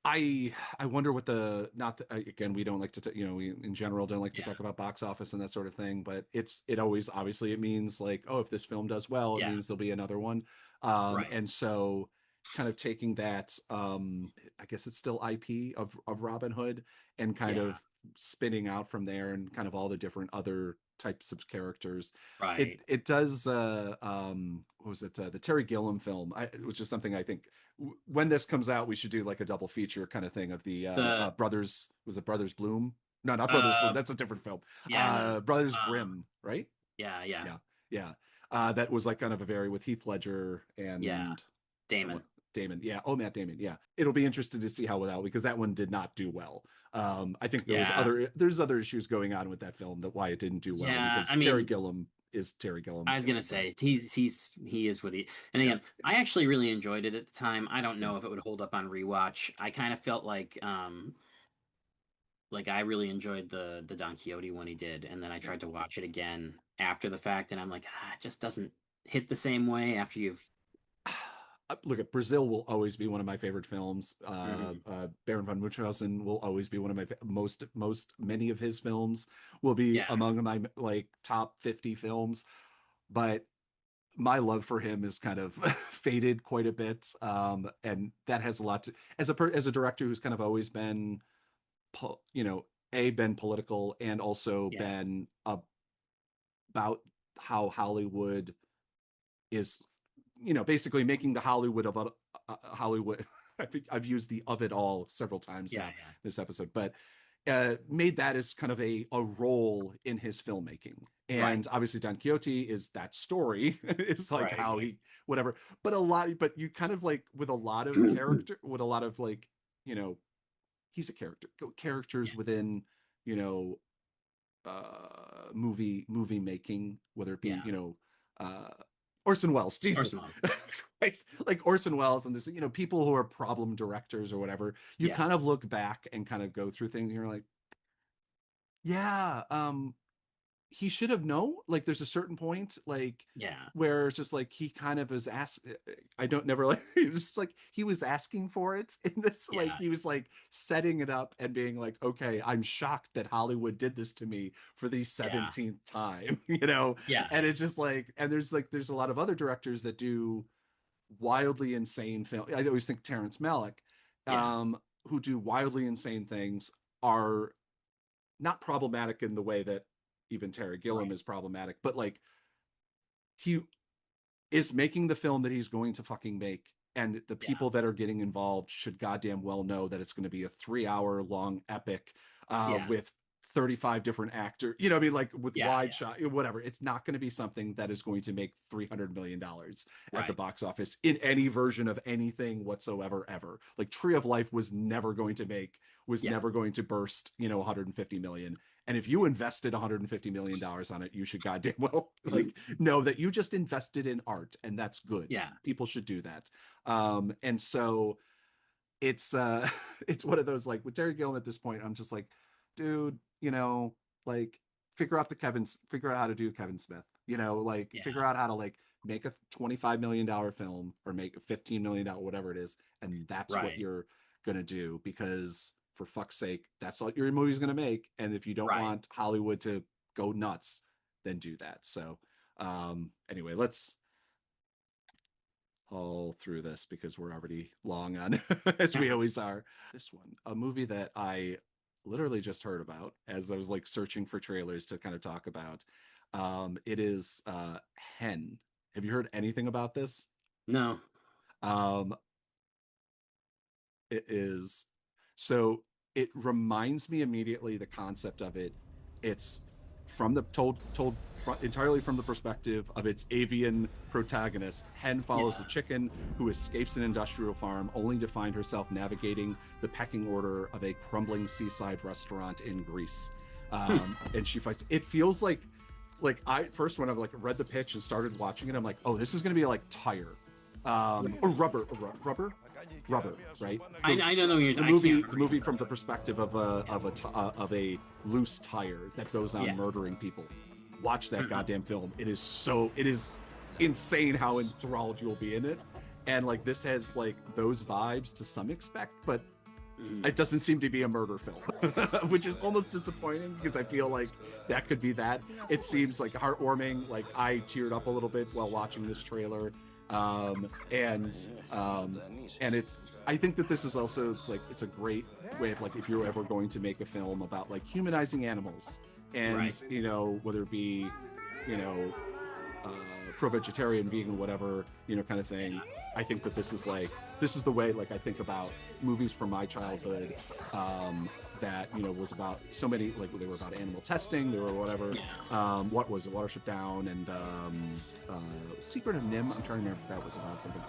Speaker 6: I wonder what the not the, again, we don't like to we in general don't like to talk about box office and that sort of thing, but it always, obviously, it means like, oh, if this film does well, it means there'll be another one.
Speaker 5: right.
Speaker 6: And so kind of taking that, I guess it's still IP of Robin Hood, and kind of spinning out from there, and kind of all the different other types of characters.
Speaker 5: Right.
Speaker 6: It does what was it, the Terry Gilliam film, which is something I think when this comes out we should do like a double feature kind of thing of the brothers, was it Brothers Bloom? No, not Brothers Bloom, that's a different film. Brothers Grimm, right?
Speaker 5: Yeah.
Speaker 6: That was like kind of a very, with Heath Ledger and
Speaker 5: Damon.
Speaker 6: Yeah. Oh, Matt Damon. Yeah. It'll be interesting to see how without, because that one did not do well. I think there's other issues going on with that film that why it didn't do well.
Speaker 5: Yeah,
Speaker 6: because Terry Gilliam is Terry Gilliam.
Speaker 5: I was gonna say he is what he. And again, I actually really enjoyed it at the time. I don't know if it would hold up on rewatch. I kind of felt like I really enjoyed the Don Quixote one he did, and then I tried to watch it again after the fact, and I'm like, it just doesn't hit the same way after you've.
Speaker 6: Look, at Brazil will always be one of my favorite films. Baron von Munchausen will always be one of my many of his films will be among my like top 50 films, but my love for him is kind of faded quite a bit, and that has a lot to, as a director who's kind of always been, been political and also been about how Hollywood is, basically making the Hollywood of Hollywood. I think I've used the of it all several times this episode, but made that as kind of a role in his filmmaking. And obviously Don Quixote is that story. It's like how he, whatever, but you kind of like with a lot of character, with a lot of like, he's a characters within, movie making, whether it be, Orson Welles, Jesus Christ, like Orson Welles and this, people who are problem directors or whatever, you kind of look back and kind of go through things and you're like, he should have known, like there's a certain point, like where it's just like he kind of is asked, he was like he was asking for it in this, like he was like setting it up and being like, okay, I'm shocked that Hollywood did this to me for the 17th time, and it's just like, and there's a lot of other directors that do wildly insane film. I always think Terrence Malick, who do wildly insane things, are not problematic in the way that even Terry Gilliam is problematic, but like he is making the film that he's going to fucking make, and the people that are getting involved should goddamn well know that it's going to be a 3-hour long epic with 35 different actors, like with wide shot, whatever. It's not going to be something that is going to make $300 million at the box office in any version of anything whatsoever, ever. Like Tree of Life was never going to burst, 150 million. And if you invested $150 million on it, you should goddamn well like know that you just invested in art, and that's good. Yeah, people should do that. And so it's one of those, like with Terry Gilliam at this point, I'm just like, dude, like figure out how to do Kevin Smith, figure out how to like make a $25 million film or make a $15 million, whatever it is, and that's what you're gonna do, because for fuck's sake, that's all your movie's going to make. And if you don't want Hollywood to go nuts, then do that. So anyway, let's haul through this because we're already long on, as we always are. This one, a movie that I literally just heard about as I was like searching for trailers to kind of talk about. It is Hen. Have you heard anything about this?
Speaker 5: No.
Speaker 6: It is... So it reminds me immediately, the concept of it. It's told entirely from the perspective of its avian protagonist. Hen follows a chicken who escapes an industrial farm only to find herself navigating the pecking order of a crumbling seaside restaurant in Greece. And she fights. It feels like I first, when I've like read the pitch and started watching it, I'm like, oh, this is going to be like Tire. Or rubber, right?
Speaker 5: I don't know.
Speaker 6: The movie from the perspective of a loose tire that goes on murdering people. Watch that goddamn film. It is insane how enthralled you'll be in it, and like this has like those vibes to some extent, but it doesn't seem to be a murder film, which is almost disappointing because I feel like that could be that. It seems like heartwarming. Like I teared up a little bit while watching this trailer. And it's, I think that this is also, it's a great way of like, if you're ever going to make a film about like humanizing animals And you know, whether it be, you know, pro-vegetarian, vegan, whatever, you know, kind of thing. I think that this is the way, like, I think about movies from my childhood, that, you know, was about so many, like, they were about animal testing, they were whatever. What was it, Watership Down, and Secret of Nim. I'm trying to remember if that was about something.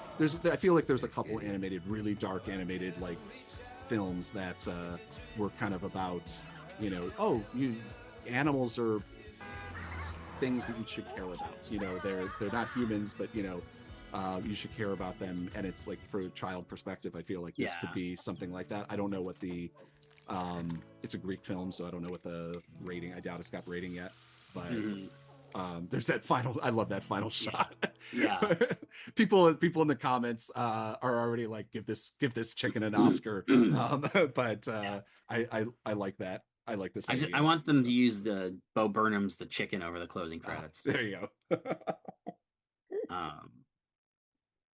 Speaker 6: I feel like there's a couple animated, really dark animated, like, films that were kind of about, you know, animals are things that you should care about. You know, they're not humans, but, you know, you should care about them. And it's like, for a child perspective, I feel like this could be something like that. I don't know what the it's a Greek film, so I don't know what the rating. I doubt it's got rating yet, but there's that final. I love that final shot.
Speaker 5: Yeah.
Speaker 6: people in the comments are already like, give this chicken an Oscar. But I like that. I like this.
Speaker 5: I want them to use the Bo Burnham's The Chicken over the closing credits.
Speaker 6: There you go.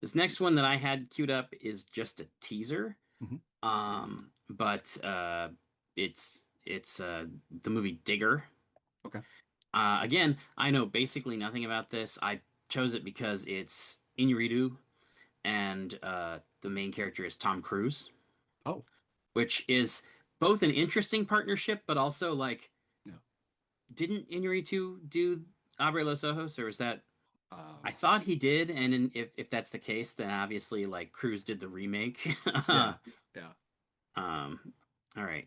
Speaker 5: This next one that I had queued up is just a teaser. But it's the movie Digger.
Speaker 6: Okay.
Speaker 5: Again, I know basically nothing about this. I chose it because it's Iñárritu, and the main character is Tom Cruise.
Speaker 6: Oh.
Speaker 5: Which is both an interesting partnership, but also, like, didn't Iñárritu do Abre los Ojos, or is that? I thought he did, and if that's the case, then obviously, like, Cruise did the remake.
Speaker 6: Yeah.
Speaker 5: All right,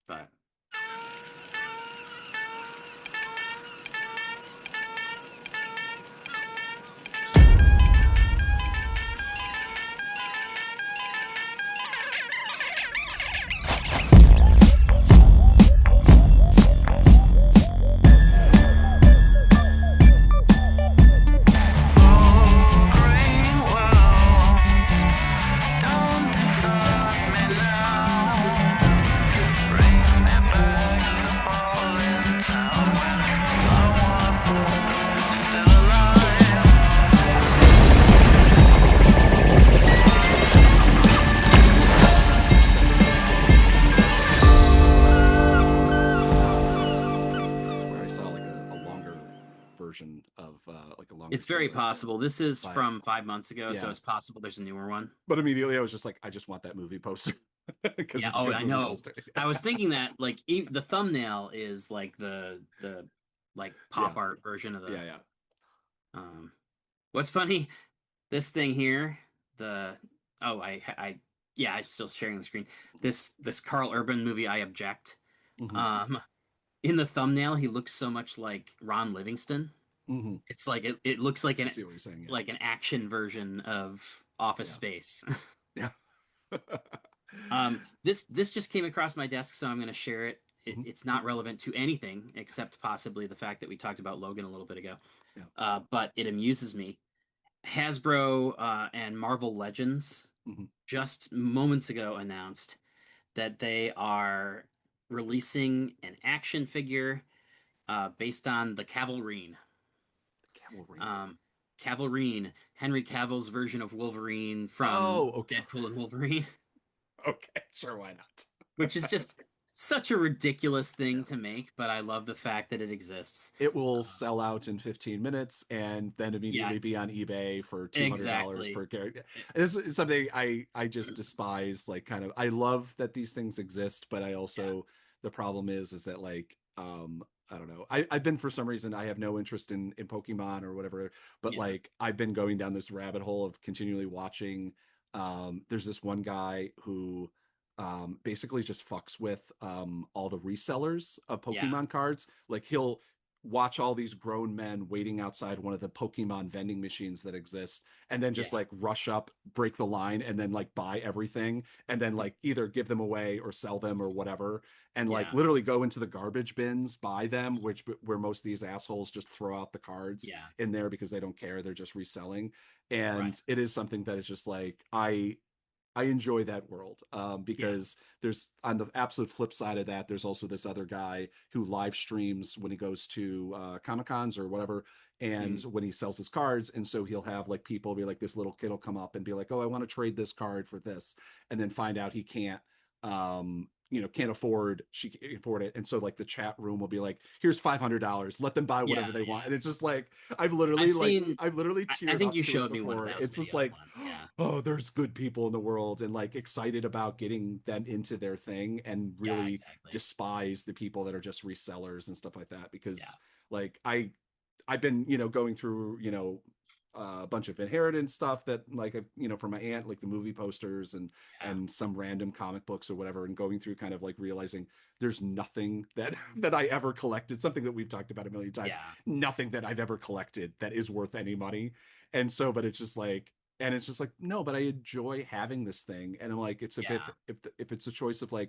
Speaker 5: but. It's very possible. This is from 5 months ago, so it's possible there's a newer one.
Speaker 6: But immediately I was just like, I just want that movie poster.
Speaker 5: I know. I was thinking that, like, the thumbnail is like the like pop art version of the. What's funny, this thing here, I'm still sharing the screen. This Carl Urban movie, I Object. In the thumbnail, he looks so much like Ron Livingston. It's like it looks like an like an action version of Office Space. This just came across my desk, so I'm going to share it. It's not relevant to anything except possibly the fact that we talked about Logan a little bit ago. But it amuses me. Hasbro and Marvel Legends just moments ago announced that they are releasing an action figure based on the Cavalrine. Cavalrine, Henry Cavill's version of Wolverine from Deadpool and Wolverine.
Speaker 6: Okay, sure, why not?
Speaker 5: Which is just such a ridiculous thing to make, but I love the fact that it exists.
Speaker 6: It will sell out in 15 minutes and then immediately be on eBay for $200 per character. This is something I just despise. Like, kind of, I love that these things exist, but I also the problem is that, like, I don't know. I've been, for some reason, I have no interest in Pokemon or whatever, but like, I've been going down this rabbit hole of continually watching. There's this one guy who basically just fucks with all the resellers of Pokemon cards. Like, he'll watch all these grown men waiting outside one of the Pokemon vending machines that exist, and then just like rush up, break the line, and then like buy everything, and then like either give them away or sell them or whatever, and like literally go into the garbage bins, buy them, where most of these assholes just throw out the cards in there because they don't care, they're just reselling. And it is something that is just like, I enjoy that world because there's, on the absolute flip side of that, there's also this other guy who live streams when he goes to Comic-Cons or whatever, and when he sells his cards. And so he'll have like people be like, this little kid will come up and be like, oh, I want to trade this card for this, and then find out he can't can't afford, she can't afford it, and so like the chat room will be like, here's $500, let them buy whatever they want. And it's just like I've literally
Speaker 5: I
Speaker 6: teared
Speaker 5: think
Speaker 6: up
Speaker 5: you
Speaker 6: to
Speaker 5: showed
Speaker 6: it
Speaker 5: me one of
Speaker 6: before.
Speaker 5: those
Speaker 6: It's just
Speaker 5: videos
Speaker 6: like,
Speaker 5: once. Yeah.
Speaker 6: oh, there's good people in the world, and like excited about getting them into their thing, and
Speaker 5: Yeah,
Speaker 6: really
Speaker 5: exactly.
Speaker 6: despise the people that are just resellers and stuff like that,
Speaker 5: Yeah.
Speaker 6: because like I've been, going through, a bunch of inheritance stuff that like, from my aunt, like the movie posters
Speaker 5: Yeah.
Speaker 6: and some random comic books or whatever, and going through kind of like realizing there's nothing that that I ever collected, something that we've talked about a million times,
Speaker 5: Yeah.
Speaker 6: nothing that I've ever collected that is worth any money. And so, but it's just like, and it's just like, no, but I enjoy having this thing. And I'm like, it's
Speaker 5: Yeah.
Speaker 6: if it's a choice of like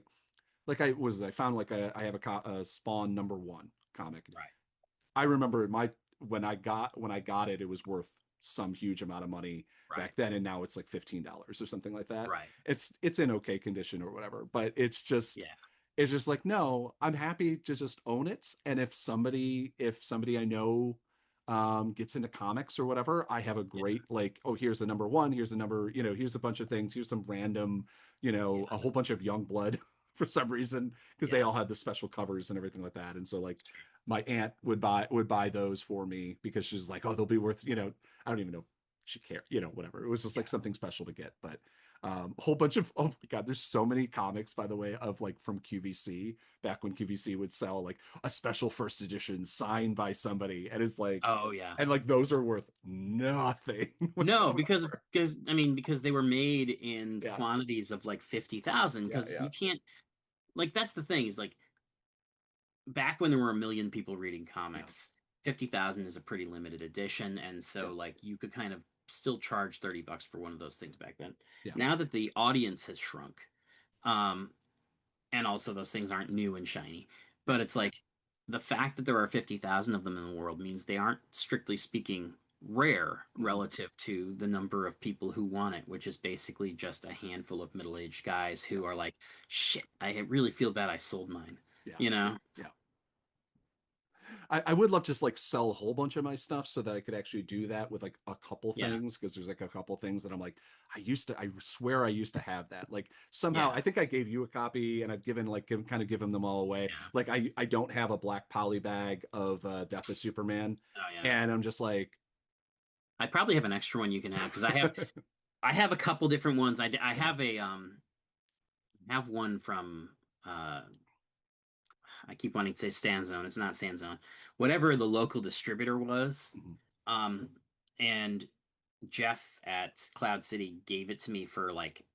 Speaker 6: I found like I have a Spawn #1 comic.
Speaker 5: Right.
Speaker 6: I remember when I got it, it was worth some huge amount of money
Speaker 5: Right.
Speaker 6: back then, and now it's like $15 or something like that.
Speaker 5: Right.
Speaker 6: It's in okay condition or whatever, but
Speaker 5: Yeah.
Speaker 6: it's just like, no, I'm happy to just own it. And if somebody I know gets into comics or whatever, I have a great like, oh, here's the #1, here's the number, here's a bunch of things, here's some random,
Speaker 5: Yeah.
Speaker 6: a whole bunch of young blood for some reason, because they
Speaker 5: Yeah.
Speaker 6: all had the special covers and everything like that. And so like my aunt would buy those for me because she's like, oh, they'll be worth, I don't even know if she cared, whatever. It was just like something special to get. But a whole bunch of, oh my God, there's so many comics, by the way, of like from QVC, back when QVC would sell like a special first edition signed by somebody. And it's like,
Speaker 5: Oh yeah.
Speaker 6: and like those are worth nothing
Speaker 5: No,
Speaker 6: whatsoever.
Speaker 5: because they were made in
Speaker 6: Yeah.
Speaker 5: quantities of like 50,000,
Speaker 6: Yeah.
Speaker 5: because
Speaker 6: Yeah.
Speaker 5: you can't, like, that's the thing, is like, back when there were a million people reading
Speaker 6: Yeah.
Speaker 5: comics, 50,000 is a pretty limited edition, and so
Speaker 6: Yeah.
Speaker 5: like you could kind of still charge $30 for one of those things back then.
Speaker 6: Yeah.
Speaker 5: Now that the audience has shrunk, um, and also those things aren't new and shiny, but it's like the fact that there are 50,000 of them in the world means they aren't, strictly speaking, rare
Speaker 6: Mhm.
Speaker 5: relative to the number of people who want it, which is basically just a handful of middle-aged guys who are like, shit, I really feel bad I sold mine,
Speaker 6: Yeah.
Speaker 5: you know?
Speaker 6: Yeah. I would love to just like sell a whole bunch of my stuff so that I could actually do that with like a couple
Speaker 5: Yeah.
Speaker 6: things, because there's like a couple things that I'm like, I swear I used to have that. Like somehow
Speaker 5: Yeah.
Speaker 6: I think I gave you a copy, and I've kind of given them all away.
Speaker 5: Yeah.
Speaker 6: Like I don't have a black poly bag of Death of Superman.
Speaker 5: Oh yeah.
Speaker 6: And I'm just like,
Speaker 5: I probably have an extra one you can have, because I have a couple different ones. I
Speaker 6: yeah,
Speaker 5: have have one from I keep wanting to say Stanzone. It's not Stanzone. Whatever the local distributor was.
Speaker 6: mhm,
Speaker 5: Um, and Jeff at Cloud City gave it to me for like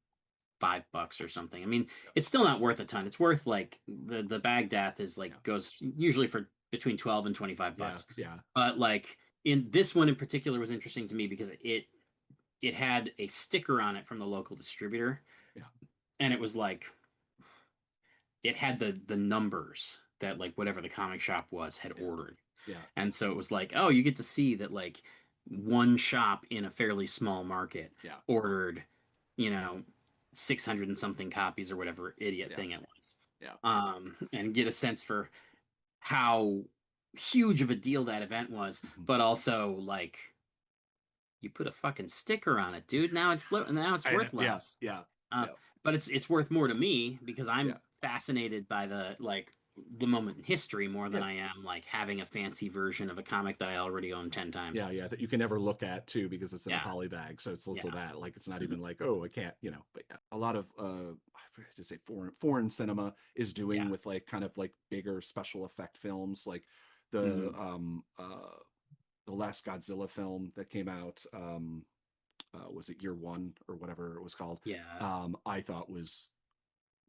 Speaker 5: $5 or something. I mean, it's still not worth a ton. It's worth like the Baghdad is like
Speaker 6: yeah,
Speaker 5: goes usually for between 12 and 25
Speaker 6: yeah,
Speaker 5: bucks.
Speaker 6: yeah,
Speaker 5: But like in this one in particular was interesting to me because it had a sticker on it from the local distributor,
Speaker 6: yeah,
Speaker 5: and it was like it had the numbers that like whatever the comic shop was had
Speaker 6: yeah,
Speaker 5: ordered.
Speaker 6: yeah,
Speaker 5: And so it was like, oh, you get to see that like one shop in a fairly small market
Speaker 6: yeah,
Speaker 5: ordered, you know, 600 and something copies or whatever idiot
Speaker 6: yeah,
Speaker 5: thing it was.
Speaker 6: yeah,
Speaker 5: And get a sense for how huge of a deal that event was,
Speaker 6: mhm,
Speaker 5: but also like you put a fucking sticker on it, dude. Now it's
Speaker 6: I know,
Speaker 5: worth
Speaker 6: yeah,
Speaker 5: less.
Speaker 6: yeah,
Speaker 5: Uh,
Speaker 6: yeah,
Speaker 5: but it's worth more to me because
Speaker 6: yeah,
Speaker 5: I'm fascinated by the moment in history more than
Speaker 6: yeah.
Speaker 5: I am like having a fancy version of a comic that I already own 10 times.
Speaker 6: Yeah, yeah, that you can never look at too because it's in a
Speaker 5: Yeah,
Speaker 6: poly bag. So it's also
Speaker 5: yeah,
Speaker 6: that like it's not even like, oh, I can't, but yeah. A lot of I forget to say foreign cinema is doing
Speaker 5: yeah.
Speaker 6: with like kind of like bigger special effect films, like
Speaker 5: Hmm.
Speaker 6: the last Godzilla film that came out, was it Year One or whatever it was called?
Speaker 5: Yeah.
Speaker 6: I thought was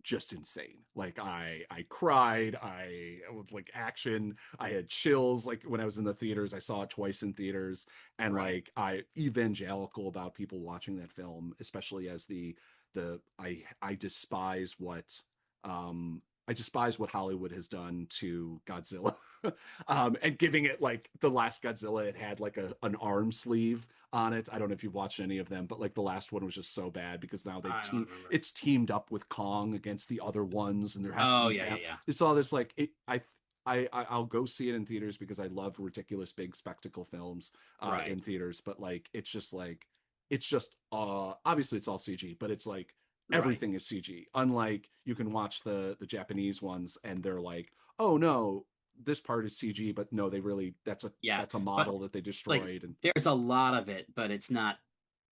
Speaker 6: just insane. Like I cried, I was like action, I had chills like when I was in the theaters. I saw it twice in theaters, and
Speaker 5: Right.
Speaker 6: like I evangelical about people watching that film, especially as I despise what Hollywood has done to Godzilla. And giving it like the last Godzilla, it had like an arm sleeve on it. I don't know if you've watched any of them, but like the last one was just so bad because now
Speaker 5: I don't remember.
Speaker 6: it's teamed up with Kong against the other ones, and there has to
Speaker 5: Oh
Speaker 6: be
Speaker 5: yeah, yeah, yeah.
Speaker 6: it's all this like I'll go see it in theaters because I love ridiculous big spectacle films
Speaker 5: Right.
Speaker 6: in theaters, but like it's just obviously it's all CG, but it's like everything is CG. Unlike you can watch the Japanese ones and they're like, oh no, this part is CG, but no, they really that's a model that they destroyed.
Speaker 5: Like,
Speaker 6: and
Speaker 5: there's a lot of it, but it's not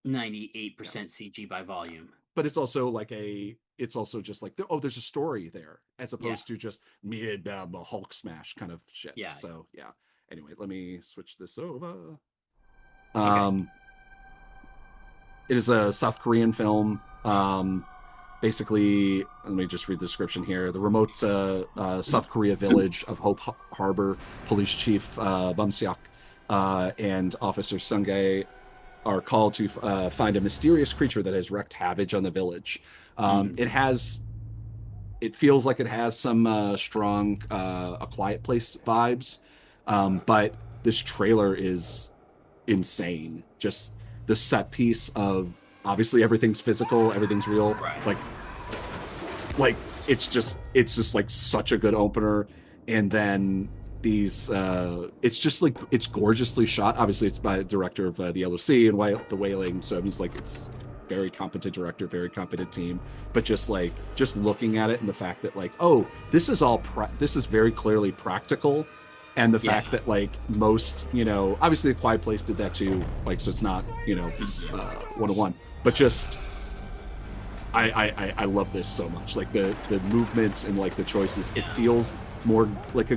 Speaker 5: 98% CG by volume.
Speaker 6: But it's also like it's also just like there's a story there as opposed to just mid Hulk smash kind of shit.
Speaker 5: Yeah.
Speaker 6: So yeah. Anyway, let me switch this over.
Speaker 5: Okay.
Speaker 6: It is a South Korean film. Basically, let me just read the description here. The remote South Korea village of Hope Harbor police chief Bum Seok and Officer Sunggae are called to find a mysterious creature that has wreaked havoc on the village. It feels like it has some strong A Quiet Place vibes, but this trailer is insane. Just the set piece of obviously everything's physical, everything's real.
Speaker 5: Right.
Speaker 6: Like it's just like such a good opener. And then these it's just like it's gorgeously shot. Obviously it's by the director of the LOC and The Wailing, so he's like it's very competent director, very competent team. But just looking at it and the fact that like, oh, this is this is very clearly practical. And the fact that like most, obviously The Quiet Place did that too, like, so it's not, 101, but just I love this so much. Like the movements and like the choices, it feels more like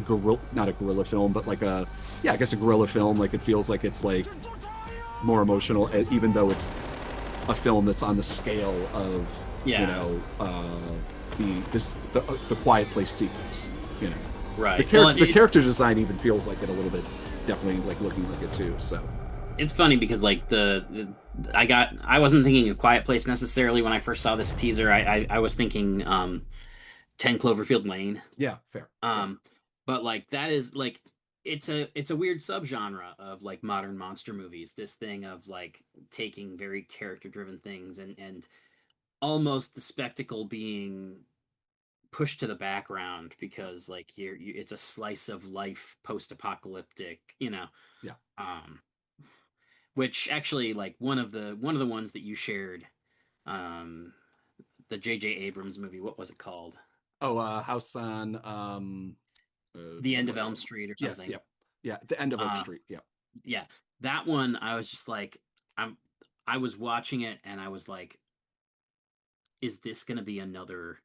Speaker 6: not a guerrilla film, but like I guess a guerrilla film. Like it feels like it's like more emotional, even though it's a film that's on the scale of, the Quiet Place sequels,
Speaker 5: Right.
Speaker 6: The character design even feels like it a little bit, definitely like looking like it too. So
Speaker 5: it's funny because like I wasn't thinking of Quiet Place necessarily when I first saw this teaser. I was thinking 10 Cloverfield Lane.
Speaker 6: Yeah, fair.
Speaker 5: But like that is like it's a weird subgenre of like modern monster movies. This thing of like taking very character driven things and almost the spectacle being pushed to the background because like it's a slice of life post-apocalyptic, which actually like one of the ones that you shared, the J.J. Abrams movie, what was it called?
Speaker 6: House on
Speaker 5: The End of Elm Street or something.
Speaker 6: Yes, yeah, The End of Oak Street.
Speaker 5: Yeah, that one I was just like I was watching it and I was like, is this gonna be another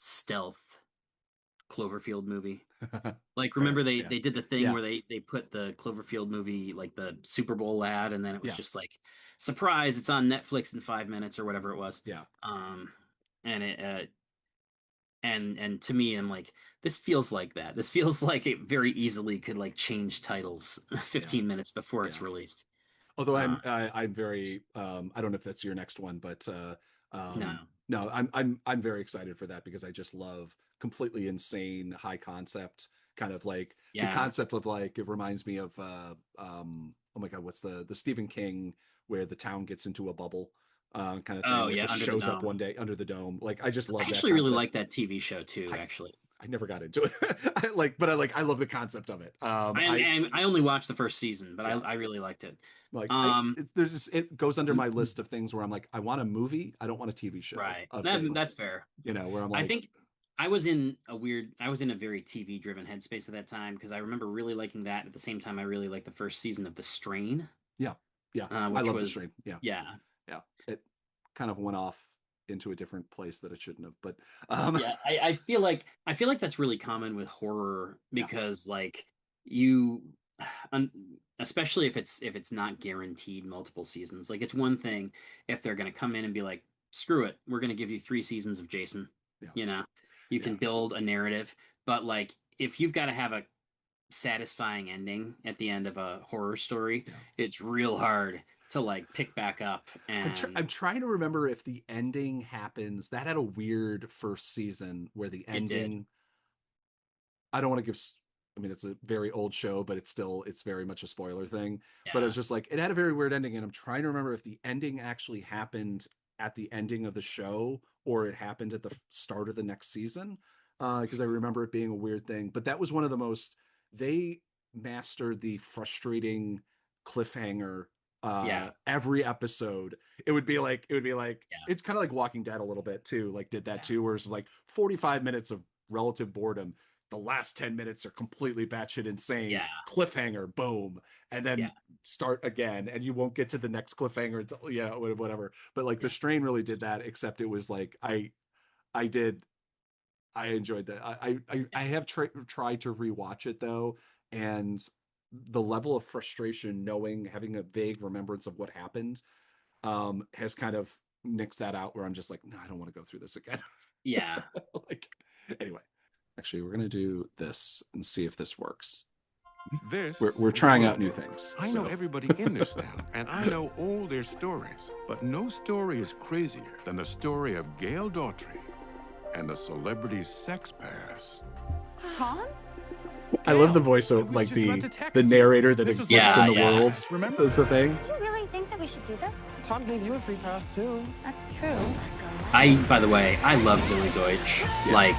Speaker 5: stealth Cloverfield movie? Like, remember they did the thing where they put the Cloverfield movie, like the Super Bowl ad, and then it was just like, surprise, it's on Netflix in 5 minutes or whatever it was. And it and to me, I'm like, this feels like that. This feels like it very easily could like change titles 15 minutes before it's released.
Speaker 6: Although I'm very I don't know if that's your next one, but no, I'm very excited for that because I just love completely insane high concept kind of like the concept of like, it reminds me of oh my god, what's the Stephen King where the town gets into a bubble kind of thing.
Speaker 5: Oh
Speaker 6: where
Speaker 5: yeah,
Speaker 6: it just shows up one day under the dome. Like I just love that. I
Speaker 5: actually really like that TV show too.
Speaker 6: I never got into it. I love the concept of it.
Speaker 5: I only watched the first season, but I really liked it.
Speaker 6: Like it goes under my list of things where I'm like, I want a movie, I don't want a TV show.
Speaker 5: Right. That's fair.
Speaker 6: Where I'm like,
Speaker 5: I think I was in a very TV driven headspace at that time because I remember really liking that. At the same time, I really liked the first season of The Strain.
Speaker 6: Yeah. I love The Strain. Yeah. It kind of went off into a different place that it shouldn't have, but
Speaker 5: I feel like that's really common with horror because like especially if it's not guaranteed multiple seasons. Like, it's one thing if they're going to come in and be like, screw it, we're going to give you 3 seasons of Jason. You can build a narrative, but like if you've got to have a satisfying ending at the end of a horror story, it's real hard to like pick back up. And
Speaker 6: I'm trying to remember if the ending happens. That had a weird first season where the ending, I don't want to give, I mean, it's a very old show, but it's very much a spoiler thing. But it's just like, it had a very weird ending. And I'm trying to remember if the ending actually happened at the ending of the show or it happened at the start of the next season. Because I remember it being a weird thing. But that was one of the most, they mastered the frustrating cliffhanger every episode. It would be like
Speaker 5: Yeah.
Speaker 6: it's kind of like Walking Dead a little bit too, like did that too, where it's like 45 minutes of relative boredom. The last 10 minutes are completely batshit insane.
Speaker 5: Yeah.
Speaker 6: Cliffhanger, boom, and then start again, and you won't get to the next cliffhanger until whatever. But like The Strain really did that, except it was like I enjoyed that. I have tried to rewatch it though, and the level of frustration having a vague remembrance of what happened has kind of nixed that out, where I'm just like, no, I don't want to go through this again.
Speaker 5: Yeah.
Speaker 6: Like, anyway, actually, we're gonna do this and see if this works. We're trying out new things.
Speaker 7: I know everybody in this town, and I know all their stories. But no story is crazier than the story of Gail Daughtry and the celebrity's sex pass.
Speaker 8: Tom?
Speaker 6: I love the voice of like the narrator that exists in the world.
Speaker 7: Remember?
Speaker 6: That's the thing.
Speaker 8: Do you really think that we should do this?
Speaker 2: Tom gave you a free pass too.
Speaker 8: That's true.
Speaker 5: By the way, I love Zoe Deutsch. Like,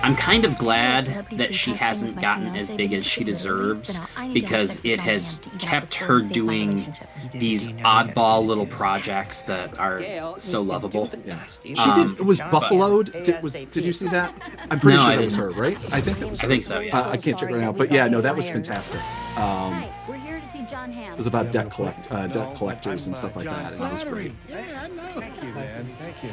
Speaker 5: I'm kind of glad that she hasn't gotten as big as she deserves, because it has kept her doing these oddball little projects that are so lovable.
Speaker 6: Yeah. She did. It was Buffaloed. Did you see that? I'm pretty sure that was her, right? I think it was.
Speaker 5: I think so. Yeah.
Speaker 6: I can't check right now, but yeah, no, that was fantastic.
Speaker 8: Hi, we're here to see John Hamm.
Speaker 6: It was about debt collectors and stuff like that, and it was great.
Speaker 2: Yeah, I know. Thank you, man. Thank you.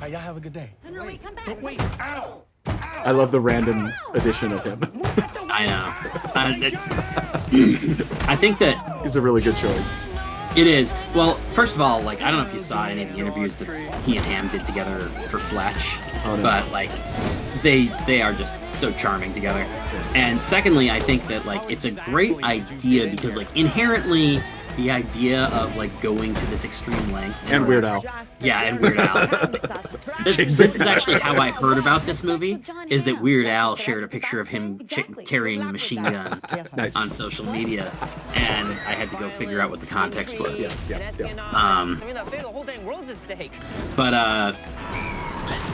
Speaker 2: Hey, y'all have a good day.
Speaker 8: No, wait, come back.
Speaker 2: Wait, ow!
Speaker 6: I love the random edition of him.
Speaker 5: I know. I think that
Speaker 6: He's a really good choice.
Speaker 5: it is. Well, first of all, like, I don't know if you saw any of the interviews that he and Ham did together for Fletch, but like, they are just so charming together. And secondly, I think that like it's a great idea because like inherently the idea of like going to this extreme length
Speaker 6: And Weird Al.
Speaker 5: Yeah, and Weird Al. This is actually how I heard about this movie, is that Weird Al shared a picture of him carrying a machine gun
Speaker 6: Nice.
Speaker 5: on social media, and I had to go figure out what the context was.
Speaker 6: Yeah.
Speaker 5: But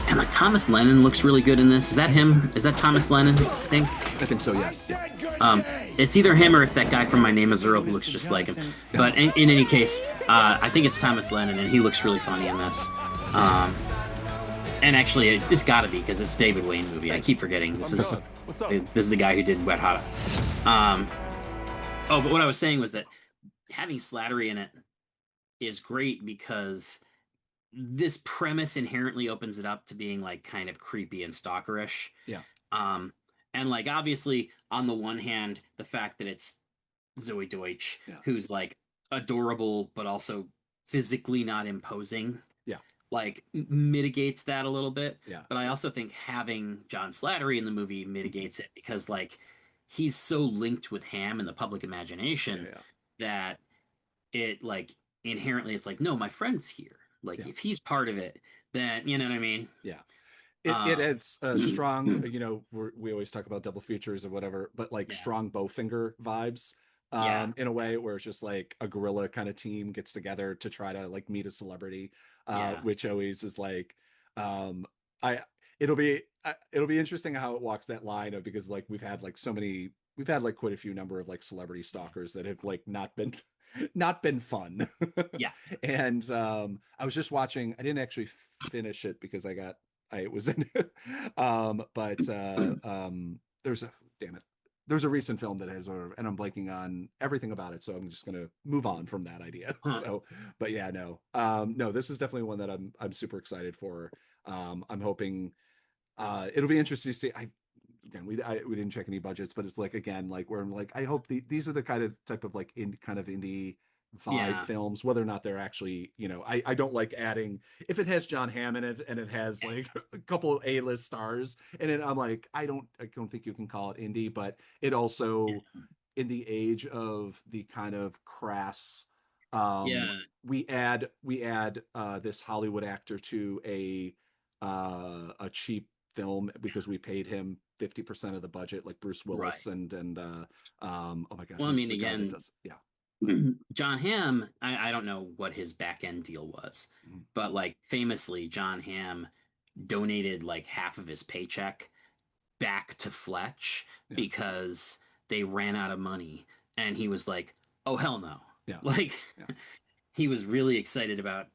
Speaker 5: and like Thomas Lennon looks really good in this. Is that him? Is that Thomas Lennon? I think.
Speaker 6: I think so. Yeah.
Speaker 5: It's either him or it's that guy from My Name Is Earl who looks just like him. But in any case, I think it's Thomas Lennon, and he looks really funny in this. And actually, this got to be because it's a David Wayne movie. I keep forgetting this is the guy who did Wet Hot. But what I was saying was that having Slattery in it is great because this premise inherently opens it up to being like kind of creepy and stalkerish.
Speaker 6: Yeah.
Speaker 5: And like obviously on the one hand, the fact that it's Zoe Deutsch, who's like adorable but also physically not imposing, like mitigates that a little bit.
Speaker 6: Yeah.
Speaker 5: But I also think having John Slattery in the movie mitigates it because like he's so linked with Ham in the public imagination that it like inherently it's like, no, my friend's here. Like if he's part of it, then you know what I mean?
Speaker 6: Yeah. It adds strong, we always talk about double features or whatever, but like strong Bowfinger vibes in a way where it's just like a guerrilla kind of team gets together to try to like meet a celebrity, which always is like, it'll be interesting how it walks that line of, because like we've had like quite a few number of like celebrity stalkers that have like not been fun. And I was just watching, I didn't actually finish it because I was in it. But there's a recent film that has, and I'm blanking on everything about it, so I'm just gonna move on from that idea. So, but yeah, no, this is definitely one that I'm super excited for. I'm hoping it'll be interesting to see. We didn't check any budgets, but it's like again, like where I'm like, I hope these are the type of like indie vibe films, whether or not they're actually, I don't like adding, if it has John Hamm in it and it has like a couple of A-list stars and then I'm like, I don't think you can call it indie, but it also in the age of the kind of crass we add this Hollywood actor to a cheap film because we paid him 50% of the budget, like Bruce Willis and oh my god.
Speaker 5: Well, I mean, again, John Hamm, I don't know what his back end deal was, but like famously, John Hamm donated like half of his paycheck back to Fletch because they ran out of money, and he was like, "Oh hell no!" Like,
Speaker 6: Yeah.
Speaker 5: he was really excited about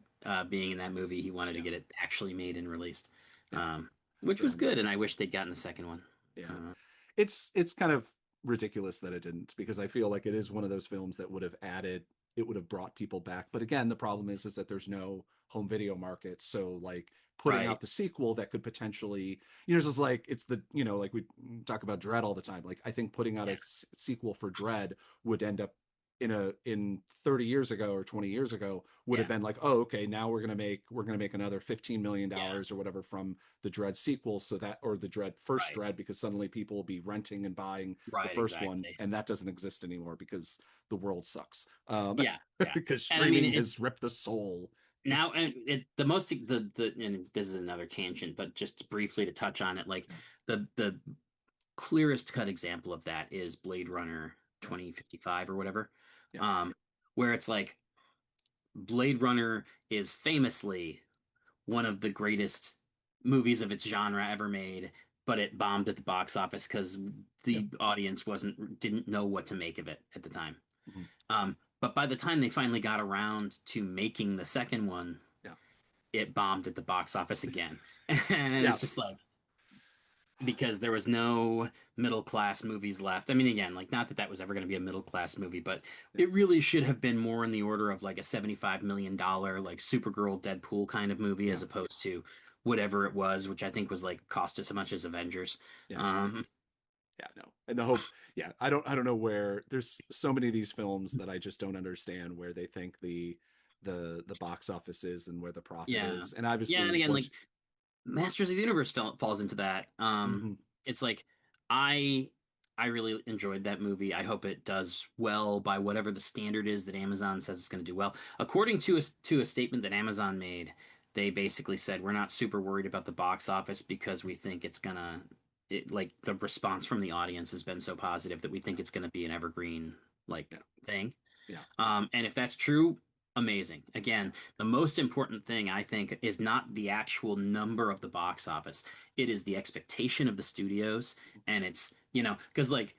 Speaker 5: being in that movie. He wanted to get it actually made and released, which was good. And I wish they'd gotten the second one.
Speaker 6: Yeah. It's kind of ridiculous that it didn't, because I feel like it is one of those films that would have brought people back. But again, the problem is that there's no home video market. So like putting out the sequel that could potentially, it's just like, it's the, like we talk about Dread all the time. Like I think putting out a sequel for Dread would end up in 30 years ago or 20 years ago would have been like, oh, okay, now we're going to make another $15 million or whatever from the Dread sequel. So that, or the first Dread, because suddenly people will be renting and buying the first one. And that doesn't exist anymore because the world sucks. Because streaming has ripped the soul.
Speaker 5: Now, and and this is another tangent, but just briefly to touch on it, like the clearest cut example of that is Blade Runner 2055 or whatever. Where it's like Blade Runner is famously one of the greatest movies of its genre ever made, but it bombed at the box office because the audience didn't know what to make of it at the time. But by the time they finally got around to making the second one, it bombed at the box office again. And it's just like, because there was no middle class movies left. I mean, again, like, not that was ever going to be a middle class movie, but it really should have been more in the order of like a $75 million, like Supergirl, Deadpool kind of movie, as opposed to whatever it was, which I think was like cost as much as Avengers.
Speaker 6: And the hope, I don't know where, there's so many of these films that I just don't understand where they think the box office is and where the profit is. And obviously,
Speaker 5: and again, like Masters of the Universe falls into that. It's like, I really enjoyed that movie. I hope it does well by whatever the standard is that Amazon says it's going to do well. According to a statement that Amazon made, they basically said, we're not super worried about the box office because we think it's gonna, like, the response from the audience has been so positive that we think it's going to be an evergreen thing. And if that's true, amazing. Again, the most important thing, I think, is not the actual number of the box office. It is the expectation of the studios. And it's, because, like,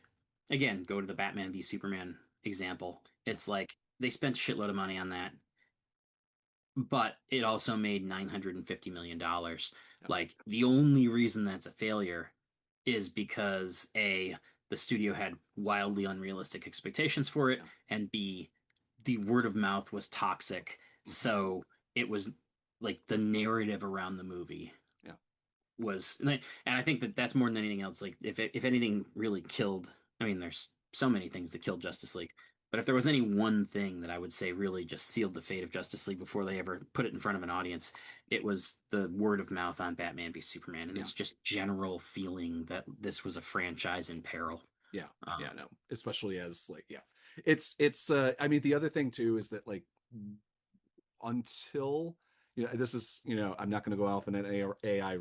Speaker 5: again, go to the Batman v Superman example. It's like they spent a shitload of money on that, but it also made $950 million. Like, the only reason that's a failure is because A, the studio had wildly unrealistic expectations for it, and B, the word of mouth was toxic. So it was like the narrative around the movie was, and I think that's more than anything else. Like, if anything really killed, I mean, there's so many things that killed Justice League, but if there was any one thing that I would say really just sealed the fate of Justice League before they ever put it in front of an audience, it was the word of mouth on Batman v Superman, and it's just general feeling that this was a franchise in peril.
Speaker 6: No, especially as like, it's I mean, the other thing too is that, like, until this is, I'm not going to go off in an AI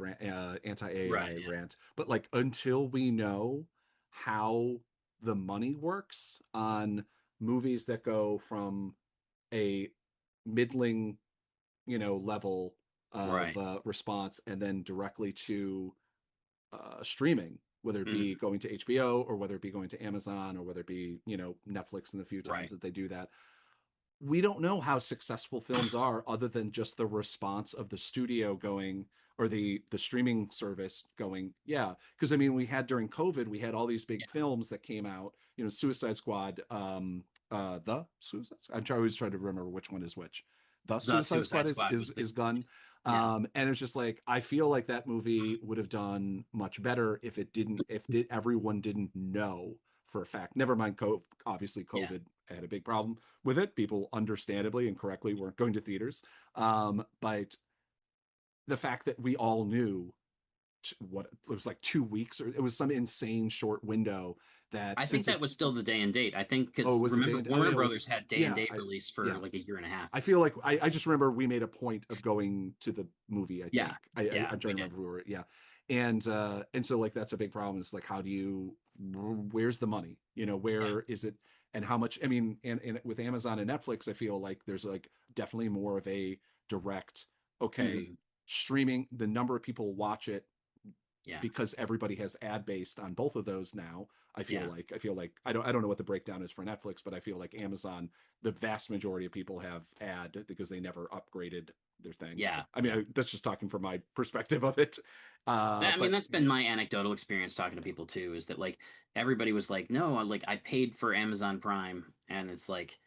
Speaker 6: anti-AI rant, but like, until we know how the money works on movies that go from a middling level of response and then directly to streaming, whether it be going to HBO or whether it be going to Amazon or whether it be, Netflix in the few times that they do that. We don't know how successful films are other than just the response of the studio going, or the streaming service going, because I mean, we had during COVID, we had all these big films that came out, Suicide Squad, the Suicide Squad, I was trying to remember which one is which. The Suicide Squad is done. And it's just like, I feel like that movie would have done much better if everyone didn't know for a fact. Never mind, obviously COVID had a big problem with it. People understandably and correctly weren't going to theaters. But the fact that we all knew what it was, like 2 weeks, or it was some insane short window that
Speaker 5: I think that was still the day and date. I think because remember Warner Brothers had day and date release for like a year and a half.
Speaker 6: I feel like I just remember we made a point of going to the movie. I think I'm trying to remember who we were. And so like, that's a big problem. It's like, where's the money? Where is it, and how much? I mean, and with Amazon and Netflix, I feel like there's like definitely more of a direct, streaming, the number of people watch it because everybody has ad based on both of those now. I feel like I don't know what the breakdown is for Netflix, but I feel like Amazon, the vast majority of people have ad because they never upgraded their thing. I mean, that's just talking from my perspective of it.
Speaker 5: I mean, that's been my anecdotal experience talking to people too, is that like everybody was like, no, like I paid for Amazon Prime, and it's like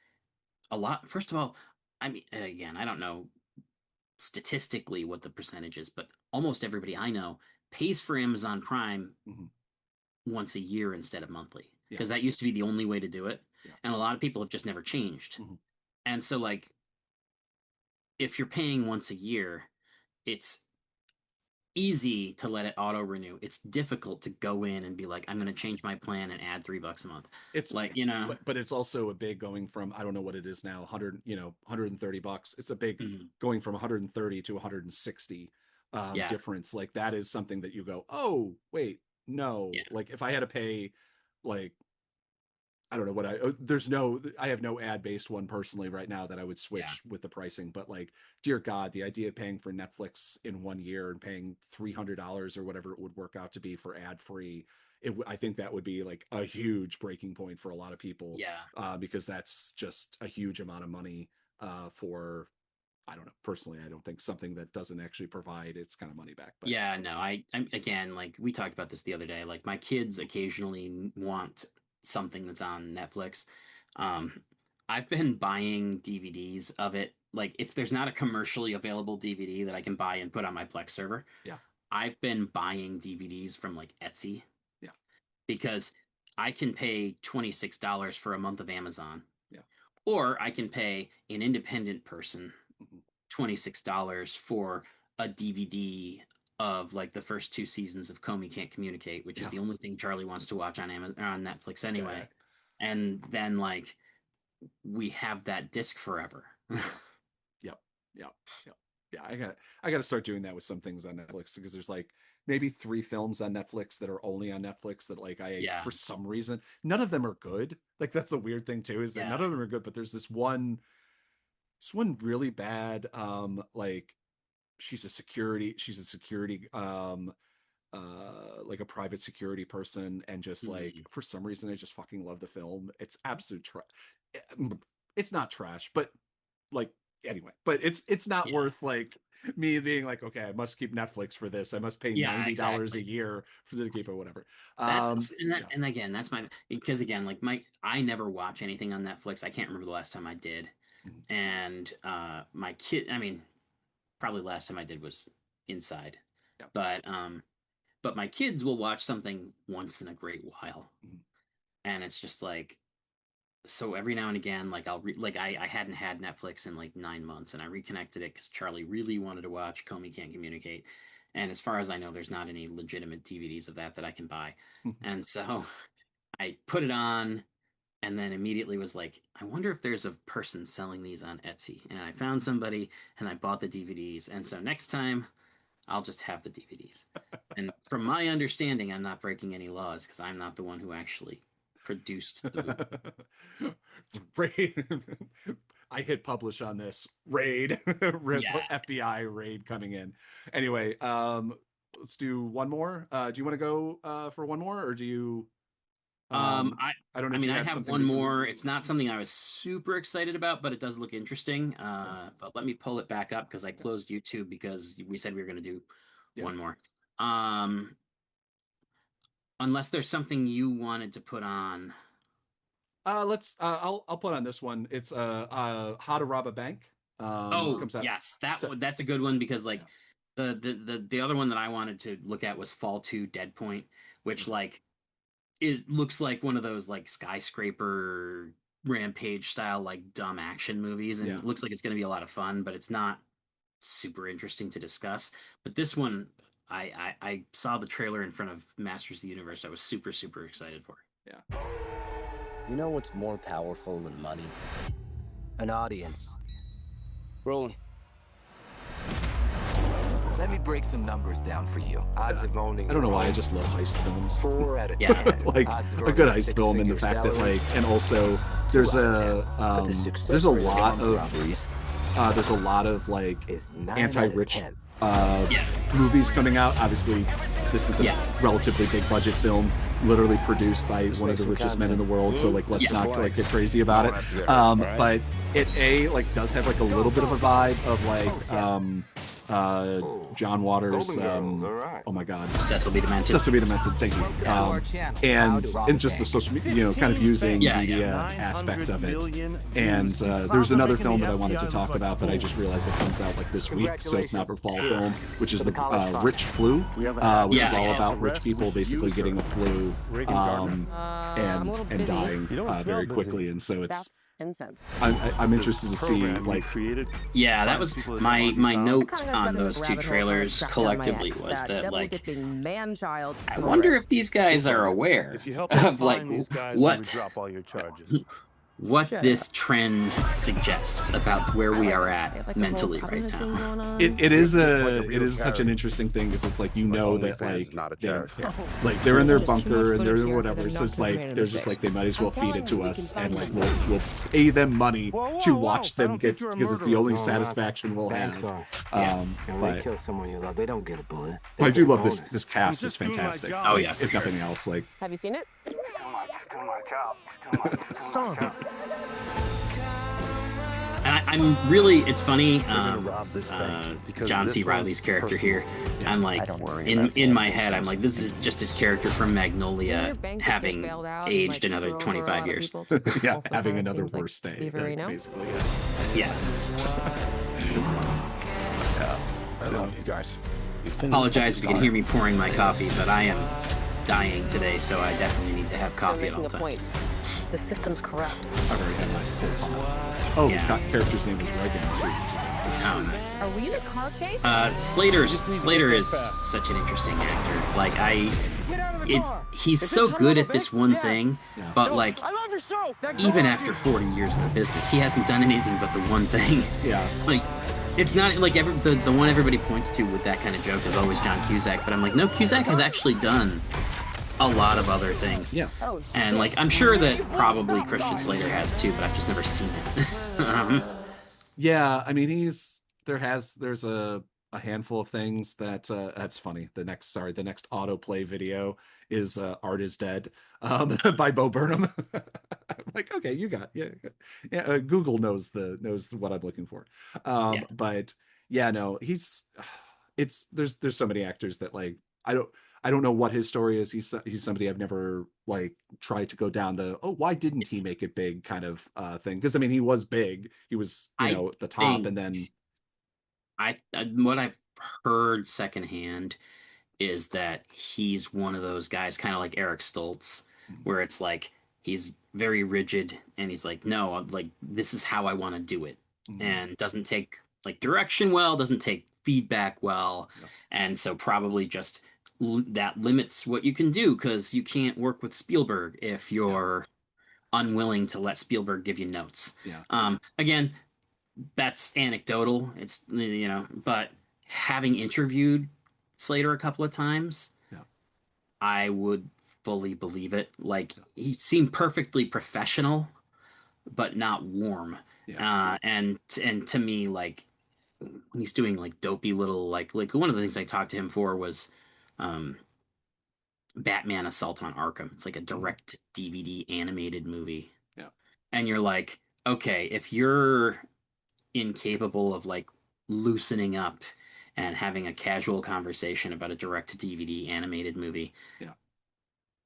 Speaker 5: a lot. First of all, I mean, again, I don't know statistically what the percentage is, but almost everybody I know pays for Amazon Prime once a year instead of monthly, because that used to be the only way to do it. And a lot of people have just never changed. And so like, if you're paying once a year, it's easy to let it auto renew. It's difficult to go in and be like, I'm going to change my plan and add $3 a month. It's like, you know,
Speaker 6: but it's also a big going from, I don't know what it is now, $130. It's a big going from 130 to 160 difference. Like that is something that you go, oh wait, no. Like if I had to pay, like, I don't know what I have no ad based one personally right now that I would switch with the pricing, but like, dear God, the idea of paying for Netflix in 1 year and paying $300 or whatever it would work out to be for ad free, I think that would be like a huge breaking point for a lot of people. Because that's just a huge amount of money for, I don't know, personally, I don't think something that doesn't actually provide its kind of money back. But
Speaker 5: I'm again, like we talked about this the other day, like my kids occasionally want something that's on Netflix. I've been buying DVDs of it. Like if there's not a commercially available DVD that I can buy and put on my Plex server, I've been buying DVDs from like Etsy. Because I can pay $26 for a month of Amazon. Or I can pay an independent person $26 for a DVD of like the first 2 seasons of Comey Can't Communicate, which is the only thing Charlie wants to watch on Netflix anyway. And then like we have that disc forever.
Speaker 6: I got to start doing that with some things on Netflix, because there's like maybe 3 films on Netflix that are only on Netflix that like for some reason, none of them are good. Like that's the weird thing too, is that none of them are good, but there's this one really bad like she's a security like a private security person, and just like for some reason I just fucking love the film. It's absolute it's not trash, but like anyway, but it's not worth like me being like, okay, I must keep Netflix for this, I must pay $90 a year for the keep or whatever.
Speaker 5: And again, that's because again, like I never watch anything on Netflix. I can't remember the last time I did. And my kid, I mean, probably last time I did was Inside. But my kids will watch something once in a great while. And it's just like, so every now and again, like I hadn't had Netflix in like 9 months, and I reconnected it because Charlie really wanted to watch Comey Can't Communicate. And as far as I know, there's not any legitimate DVDs of that I can buy. And so I put it on, and then immediately was like, I wonder if there's a person selling these on Etsy. And I found somebody, and I bought the DVDs. And so next time, I'll just have the DVDs. And from my understanding, I'm not breaking any laws because I'm not the one who actually produced the
Speaker 6: Raid. I hit publish on this. Raid. FBI raid coming in. Anyway, let's do one more. Do you want to go for one more, or do you? I don't know. I mean, I have one more. It's
Speaker 5: not something I was super excited about, but it does look interesting. But let me pull it back up because I closed YouTube because we said we were going to do one more. Unless there's something you wanted to put on.
Speaker 6: I'll put on this one. It's How to Rob a Bank. Comes out.
Speaker 5: Yes, that's a good one, because like the other one that I wanted to look at was Fall 2 Dead Point, which like looks like one of those like skyscraper rampage style like dumb action movies, and it looks like it's going to be a lot of fun, but it's not super interesting to discuss. But this one, I saw the trailer in front of Masters of the Universe. I was super excited for it.
Speaker 9: You know what's more powerful than money? An audience. Rolling. Let me break some numbers down for you. Odds of owning.
Speaker 6: I don't know why I just love heist films.
Speaker 9: 4 out of 10.
Speaker 6: Like a good heist film, and the fact that like, and also there's a lot of like anti-rich movies coming out. Obviously, this is a relatively big budget film, literally produced by one of the richest men in the world. So like, let's not like get crazy about it. But it like does have like a little bit of a vibe of like John Waters, oh my god,
Speaker 5: Cecil B. Demented.
Speaker 6: Cecil B. Demented, thank you. And just the social media, kind of using media aspect of it. And there's another film that I wanted to talk about, but I just realized it comes out like this week, so it's not a fall film, which is the Rich Flu, which is all about rich people basically getting the flu and dying very quickly. And so it's I'm interested to see like
Speaker 5: that was my note on those two trailers collectively was that like I wonder if these guys are aware of like what this trend suggests about where we are at mentally right now.
Speaker 6: It is such an interesting thing because it's like, you know, that like they're in their bunker and they're whatever, so it's like they're just like, they might as well feed it to us, and like we'll pay them money to watch them get, because it's the only satisfaction we'll have. But
Speaker 9: kill someone you love, they don't get a bullet.
Speaker 6: I do love this cast is fantastic.
Speaker 5: Oh yeah,
Speaker 6: if nothing else. Like,
Speaker 8: have you seen it?
Speaker 5: And I'm really, it's funny, John C. Reilly's character here, I'm like, in my head, I'm like, this is just his character from Magnolia having aged another 25 years.
Speaker 6: Yeah, having another worse day, basically.
Speaker 5: Yeah.
Speaker 2: I love you guys.
Speaker 5: Apologize if you can hear me pouring my coffee, but I am dying today, so I definitely need to have coffee at all times.
Speaker 8: The system's corrupt.
Speaker 6: I've already had my full pot. Oh, the character's name is Reagan too.
Speaker 5: Oh, nice.
Speaker 8: Are we in a car chase?
Speaker 5: Slater is such an interesting actor. Like he's so good at this one thing, but like even after 40 years in the business, he hasn't done anything but the one thing.
Speaker 6: Yeah.
Speaker 5: Like it's not like the one everybody points to with that kind of joke is always John Cusack, but I'm like, no, Cusack has actually done a lot of other things.
Speaker 6: Yeah.
Speaker 5: And like I'm sure that probably Christian Slater has too, but I've just never seen it.
Speaker 6: Yeah, I mean there's a handful of things that that's funny. The next autoplay video is Art is Dead by Bo Burnham. Like, okay, you got Google knows what I'm looking for. But yeah, no, there's so many actors that like I don't know what his story is. He's somebody I've never like tried to go down the why didn't he make it big kind of thing, because I mean he was big, he was at the top, and then
Speaker 5: what I've heard secondhand is that he's one of those guys, kind of like Eric Stoltz, where it's like he's very rigid and he's like, no, like this is how I want to do it, and doesn't take like direction well, doesn't take feedback well, and so probably just that limits what you can do, because you can't work with Spielberg if you're unwilling to let Spielberg give you notes. Again, that's anecdotal. It's but having interviewed Slater a couple of times, I would fully believe it. Like he seemed perfectly professional, but not warm. And to me, like when he's doing like dopey little like one of the things I talked to him for was Batman Assault on Arkham. It's like a direct DVD animated movie. And you're like, okay, if you're incapable of like loosening up and having a casual conversation about a direct to DVD animated movie,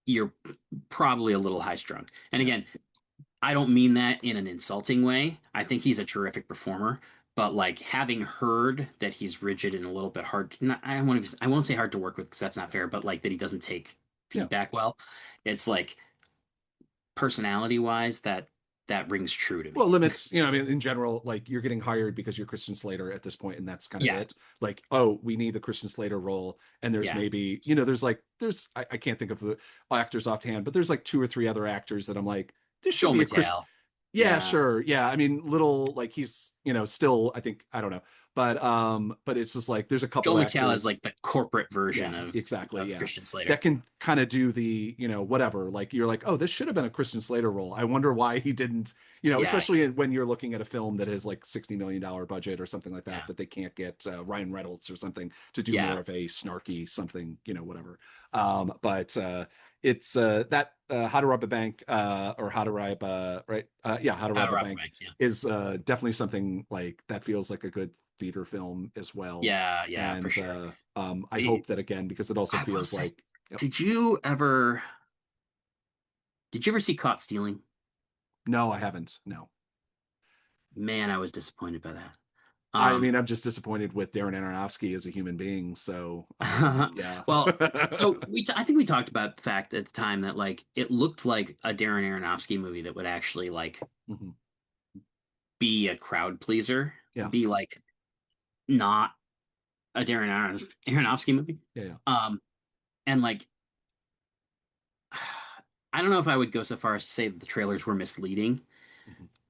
Speaker 5: you're probably a little high strung. And again, I don't mean that in an insulting way. I think he's a terrific performer. But like having heard that he's rigid and a little bit hard, I won't say hard to work with because that's not fair, but like that he doesn't take feedback well. It's like personality wise that rings true to me.
Speaker 6: Well, limits, I mean, in general, like you're getting hired because you're Christian Slater at this point, and that's kind of it. Like, oh, we need the Christian Slater role, and there's maybe I can't think of the actors offhand, but there's like 2 or 3 other actors that I'm like, this should be a Christian. Yeah, sure. Yeah. I mean, little like he's, still, I think, I don't know. but it's just like there's a couple
Speaker 5: Joel
Speaker 6: actors.
Speaker 5: McHale is like the corporate version of
Speaker 6: exactly
Speaker 5: Christian Slater.
Speaker 6: That can kind of do the, whatever. Like you're like, oh, this should have been a Christian Slater role. I wonder why he didn't, especially when you're looking at a film that has like $60 million budget or something like that, that they can't get Ryan Reynolds or something to do more of a snarky something, whatever. But it's that How to Rob a Bank or How to Rob right? How to Rob a Bank is definitely something like that feels like a good theater film as well.
Speaker 5: And, for sure.
Speaker 6: I hope that again, because it also feels like.
Speaker 5: Did you ever see Caught Stealing?
Speaker 6: No, I haven't. No.
Speaker 5: Man, I was disappointed by that.
Speaker 6: I mean, I'm just disappointed with Darren Aronofsky as a human being. So, yeah.
Speaker 5: Well, so I think we talked about the fact at the time that like it looked like a Darren Aronofsky movie that would actually like be a crowd pleaser, be like not a Darren Aronofsky movie. And like, I don't know if I would go so far as to say that the trailers were misleading,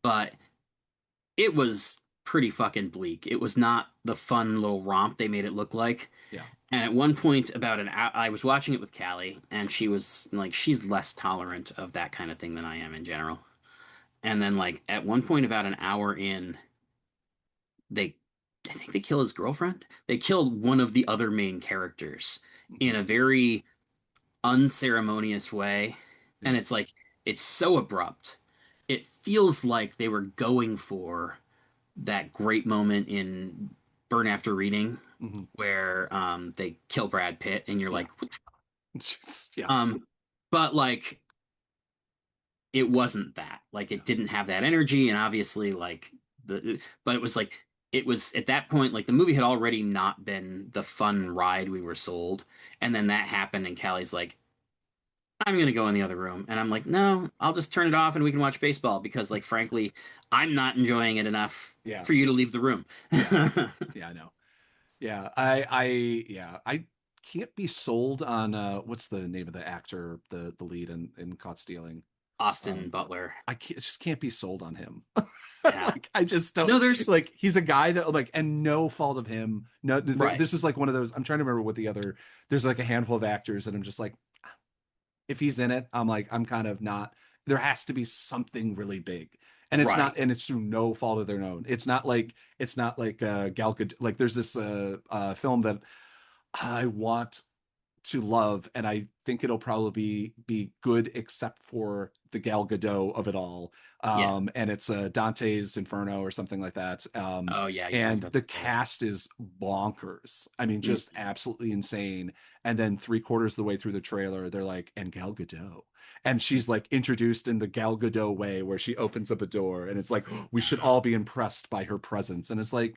Speaker 5: but it was pretty fucking bleak. It was not the fun little romp they made it look like. And at one point, about an hour, I was watching it with Callie, and she was like, she's less tolerant of that kind of thing than I am in general. And then, like, at one point, about an hour in, I think they kill his girlfriend. They killed one of the other main characters in a very unceremonious way. And it's like, it's so abrupt. It feels like they were going for that great moment in Burn After Reading where they kill Brad Pitt and you're like, what? But like, it wasn't that. Like, it didn't have that energy, and obviously like but it was like, it was at that point, like the movie had already not been the fun ride we were sold. And then that happened and Callie's like, I'm going to go in the other room. And I'm like, no, I'll just turn it off and we can watch baseball because, like, frankly, I'm not enjoying it enough for you to leave the room.
Speaker 6: I know. Yeah. I can't be sold on, what's the name of the actor, the lead in Caught Stealing?
Speaker 5: Austin Butler.
Speaker 6: I just can't be sold on him.
Speaker 5: Yeah.
Speaker 6: I just don't. No, there's like, he's a guy that like, and no fault of him. No, this is like one of those, I'm trying to remember what there's like a handful of actors that I'm just like, if he's in it, I'm like, I'm kind of not, there has to be something really big. And it's not, and it's through no fault of their own. It's not like Gal Gadot, like there's this film that I want to love, and I think it'll probably be good except for the Gal Gadot of it all. And it's Dante's Inferno or something like that. And the cast is bonkers. I mean, just absolutely insane. And then 3/4 of the way through the trailer, they're like, and Gal Gadot. And she's like introduced in the Gal Gadot way where she opens up a door and it's like, we should all be impressed by her presence. And it's like,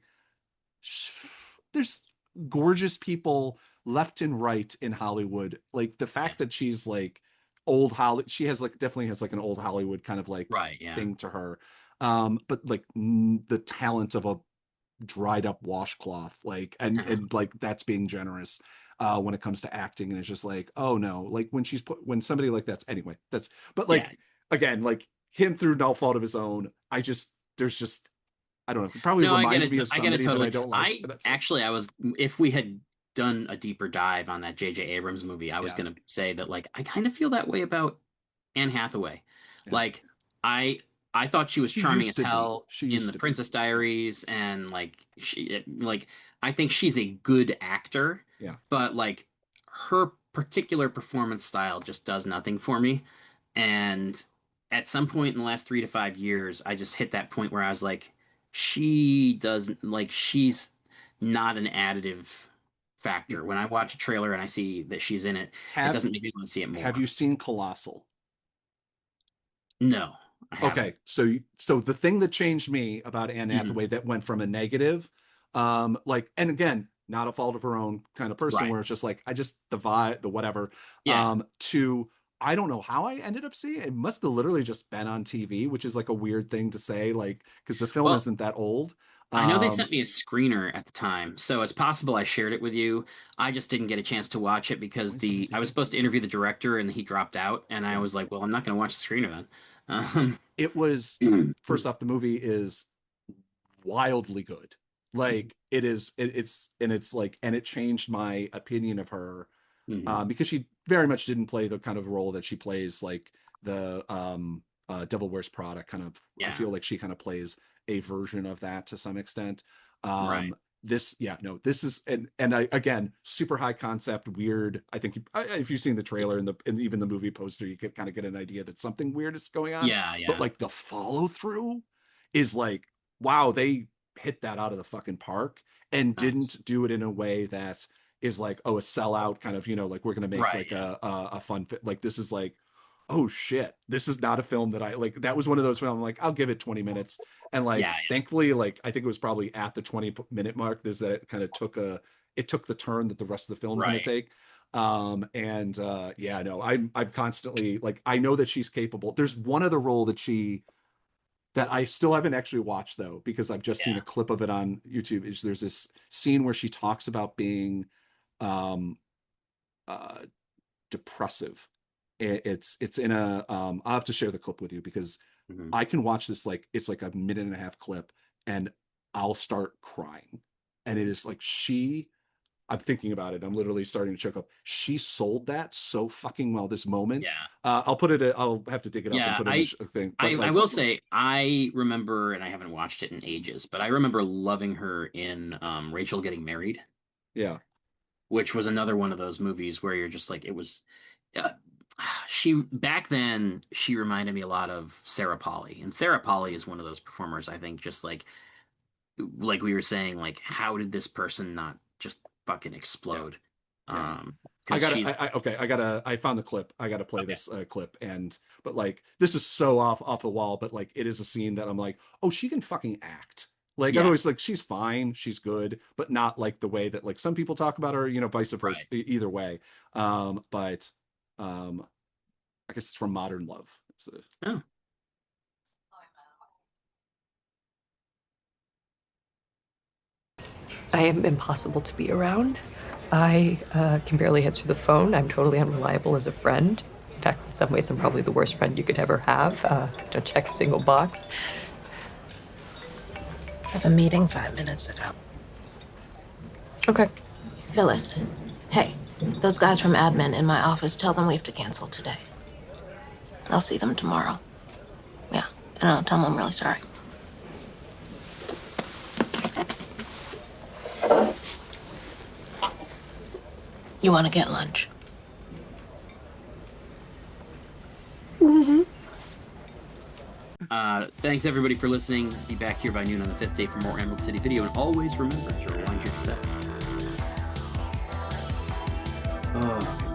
Speaker 6: there's gorgeous people left and right in Hollywood. Like the fact that she's like old Hollywood, she has like, definitely has like an old Hollywood kind of like thing to her. But like the talent of a dried up washcloth, like, and like that's being generous when it comes to acting. And it's just like, oh no, like when somebody like that's anyway, but like, again, like him through no fault of his own. I don't know. It probably reminds me of somebody that I don't like.
Speaker 5: I was, if we had done a deeper dive on that J.J. Abrams movie, I was going to say that, like, I kind of feel that way about Anne Hathaway. Like, I thought she was charming as hell in The Princess Diaries, and like I think she's a good actor. But like her particular performance style just does nothing for me. And at some point in the last 3 to 5 years, I just hit that point where I was like, she's not an additive factor. When I watch a trailer and I see that she's in it, it doesn't make me want to see it more.
Speaker 6: Have you seen Colossal?
Speaker 5: No.
Speaker 6: Okay, so the thing that changed me about Anne Hathaway that went from a negative, like, and again, not a fault of her own kind of person, where it's just like, I just, the vibe, the whatever, to, I don't know how I ended up seeing it. It must have literally just been on TV, which is like a weird thing to say, like, because the film isn't that old.
Speaker 5: I know they sent me a screener at the time, so it's possible I shared it with you. I just didn't get a chance to watch it because I was supposed to interview the director and he dropped out, and I was like, well, I'm not going to watch the screener then.
Speaker 6: It was, first off, the movie is wildly good. Like it's like, and it changed my opinion of her, because she very much didn't play the kind of role that she plays, like the Devil Wears Prada kind of. I feel like she kind of plays a version of that to some extent.
Speaker 5: Right.
Speaker 6: This is, and I, again, super high concept, weird. I think if you've seen the trailer and even the movie poster, you could kind of get an idea that something weird is going on.
Speaker 5: Yeah.
Speaker 6: But like the follow through is like, wow, they hit that out of the fucking park and didn't do it in a way that is like, oh, a sellout kind of, like we're gonna make like a fun fit. Like this is like, oh shit, this is not a film that I like. That was one of those films I'm like, I'll give it 20 minutes. And like, thankfully, like I think it was probably at the 20-minute mark, is that it kind of took the turn that the rest of the film is going to take. I'm constantly like, I know that she's capable. There's one other role that I still haven't actually watched though, because I've just seen a clip of it on YouTube. There's this scene where she talks about being depressive. It's in a I'll have to share the clip with you, because I can watch this, like it's like a 1.5-minute clip and I'll start crying. And it is like, I'm thinking about it, I'm literally starting to choke up. She sold that so fucking well, this moment. I'll have to dig it up and put it in the thing.
Speaker 5: I will say, I remember, and I haven't watched it in ages, but I remember loving her in Rachel Getting Married.
Speaker 6: Yeah.
Speaker 5: Which was another one of those movies where you're just like, it was back then she reminded me a lot of Sarah Polley, and Sarah Polley is one of those performers, I think, just like we were saying, like, how did this person not just fucking explode?
Speaker 6: I found the clip. I gotta play this clip, but like, this is so off the wall, but like, it is a scene that I'm like, oh, she can fucking act. Like, I'm always like, she's fine, she's good, but not like the way that like some people talk about her, vice versa, either way. But I guess it's from Modern Love. So.
Speaker 5: Oh.
Speaker 10: I am impossible to be around. I can barely answer the phone. I'm totally unreliable as a friend. In fact, in some ways, I'm probably the worst friend you could ever have. Don't check a single box.
Speaker 11: I have a meeting 5 minutes ago.
Speaker 10: Okay.
Speaker 11: Phyllis, hey, those guys from admin in my office, tell them we have to cancel today. I'll see them tomorrow. Yeah, and I'll tell them I'm really sorry. You want to get lunch?
Speaker 5: Thanks everybody for listening. Be back here by noon on the 5th day for more Emerald City Video, and always remember to rewind your cassettes. Oh.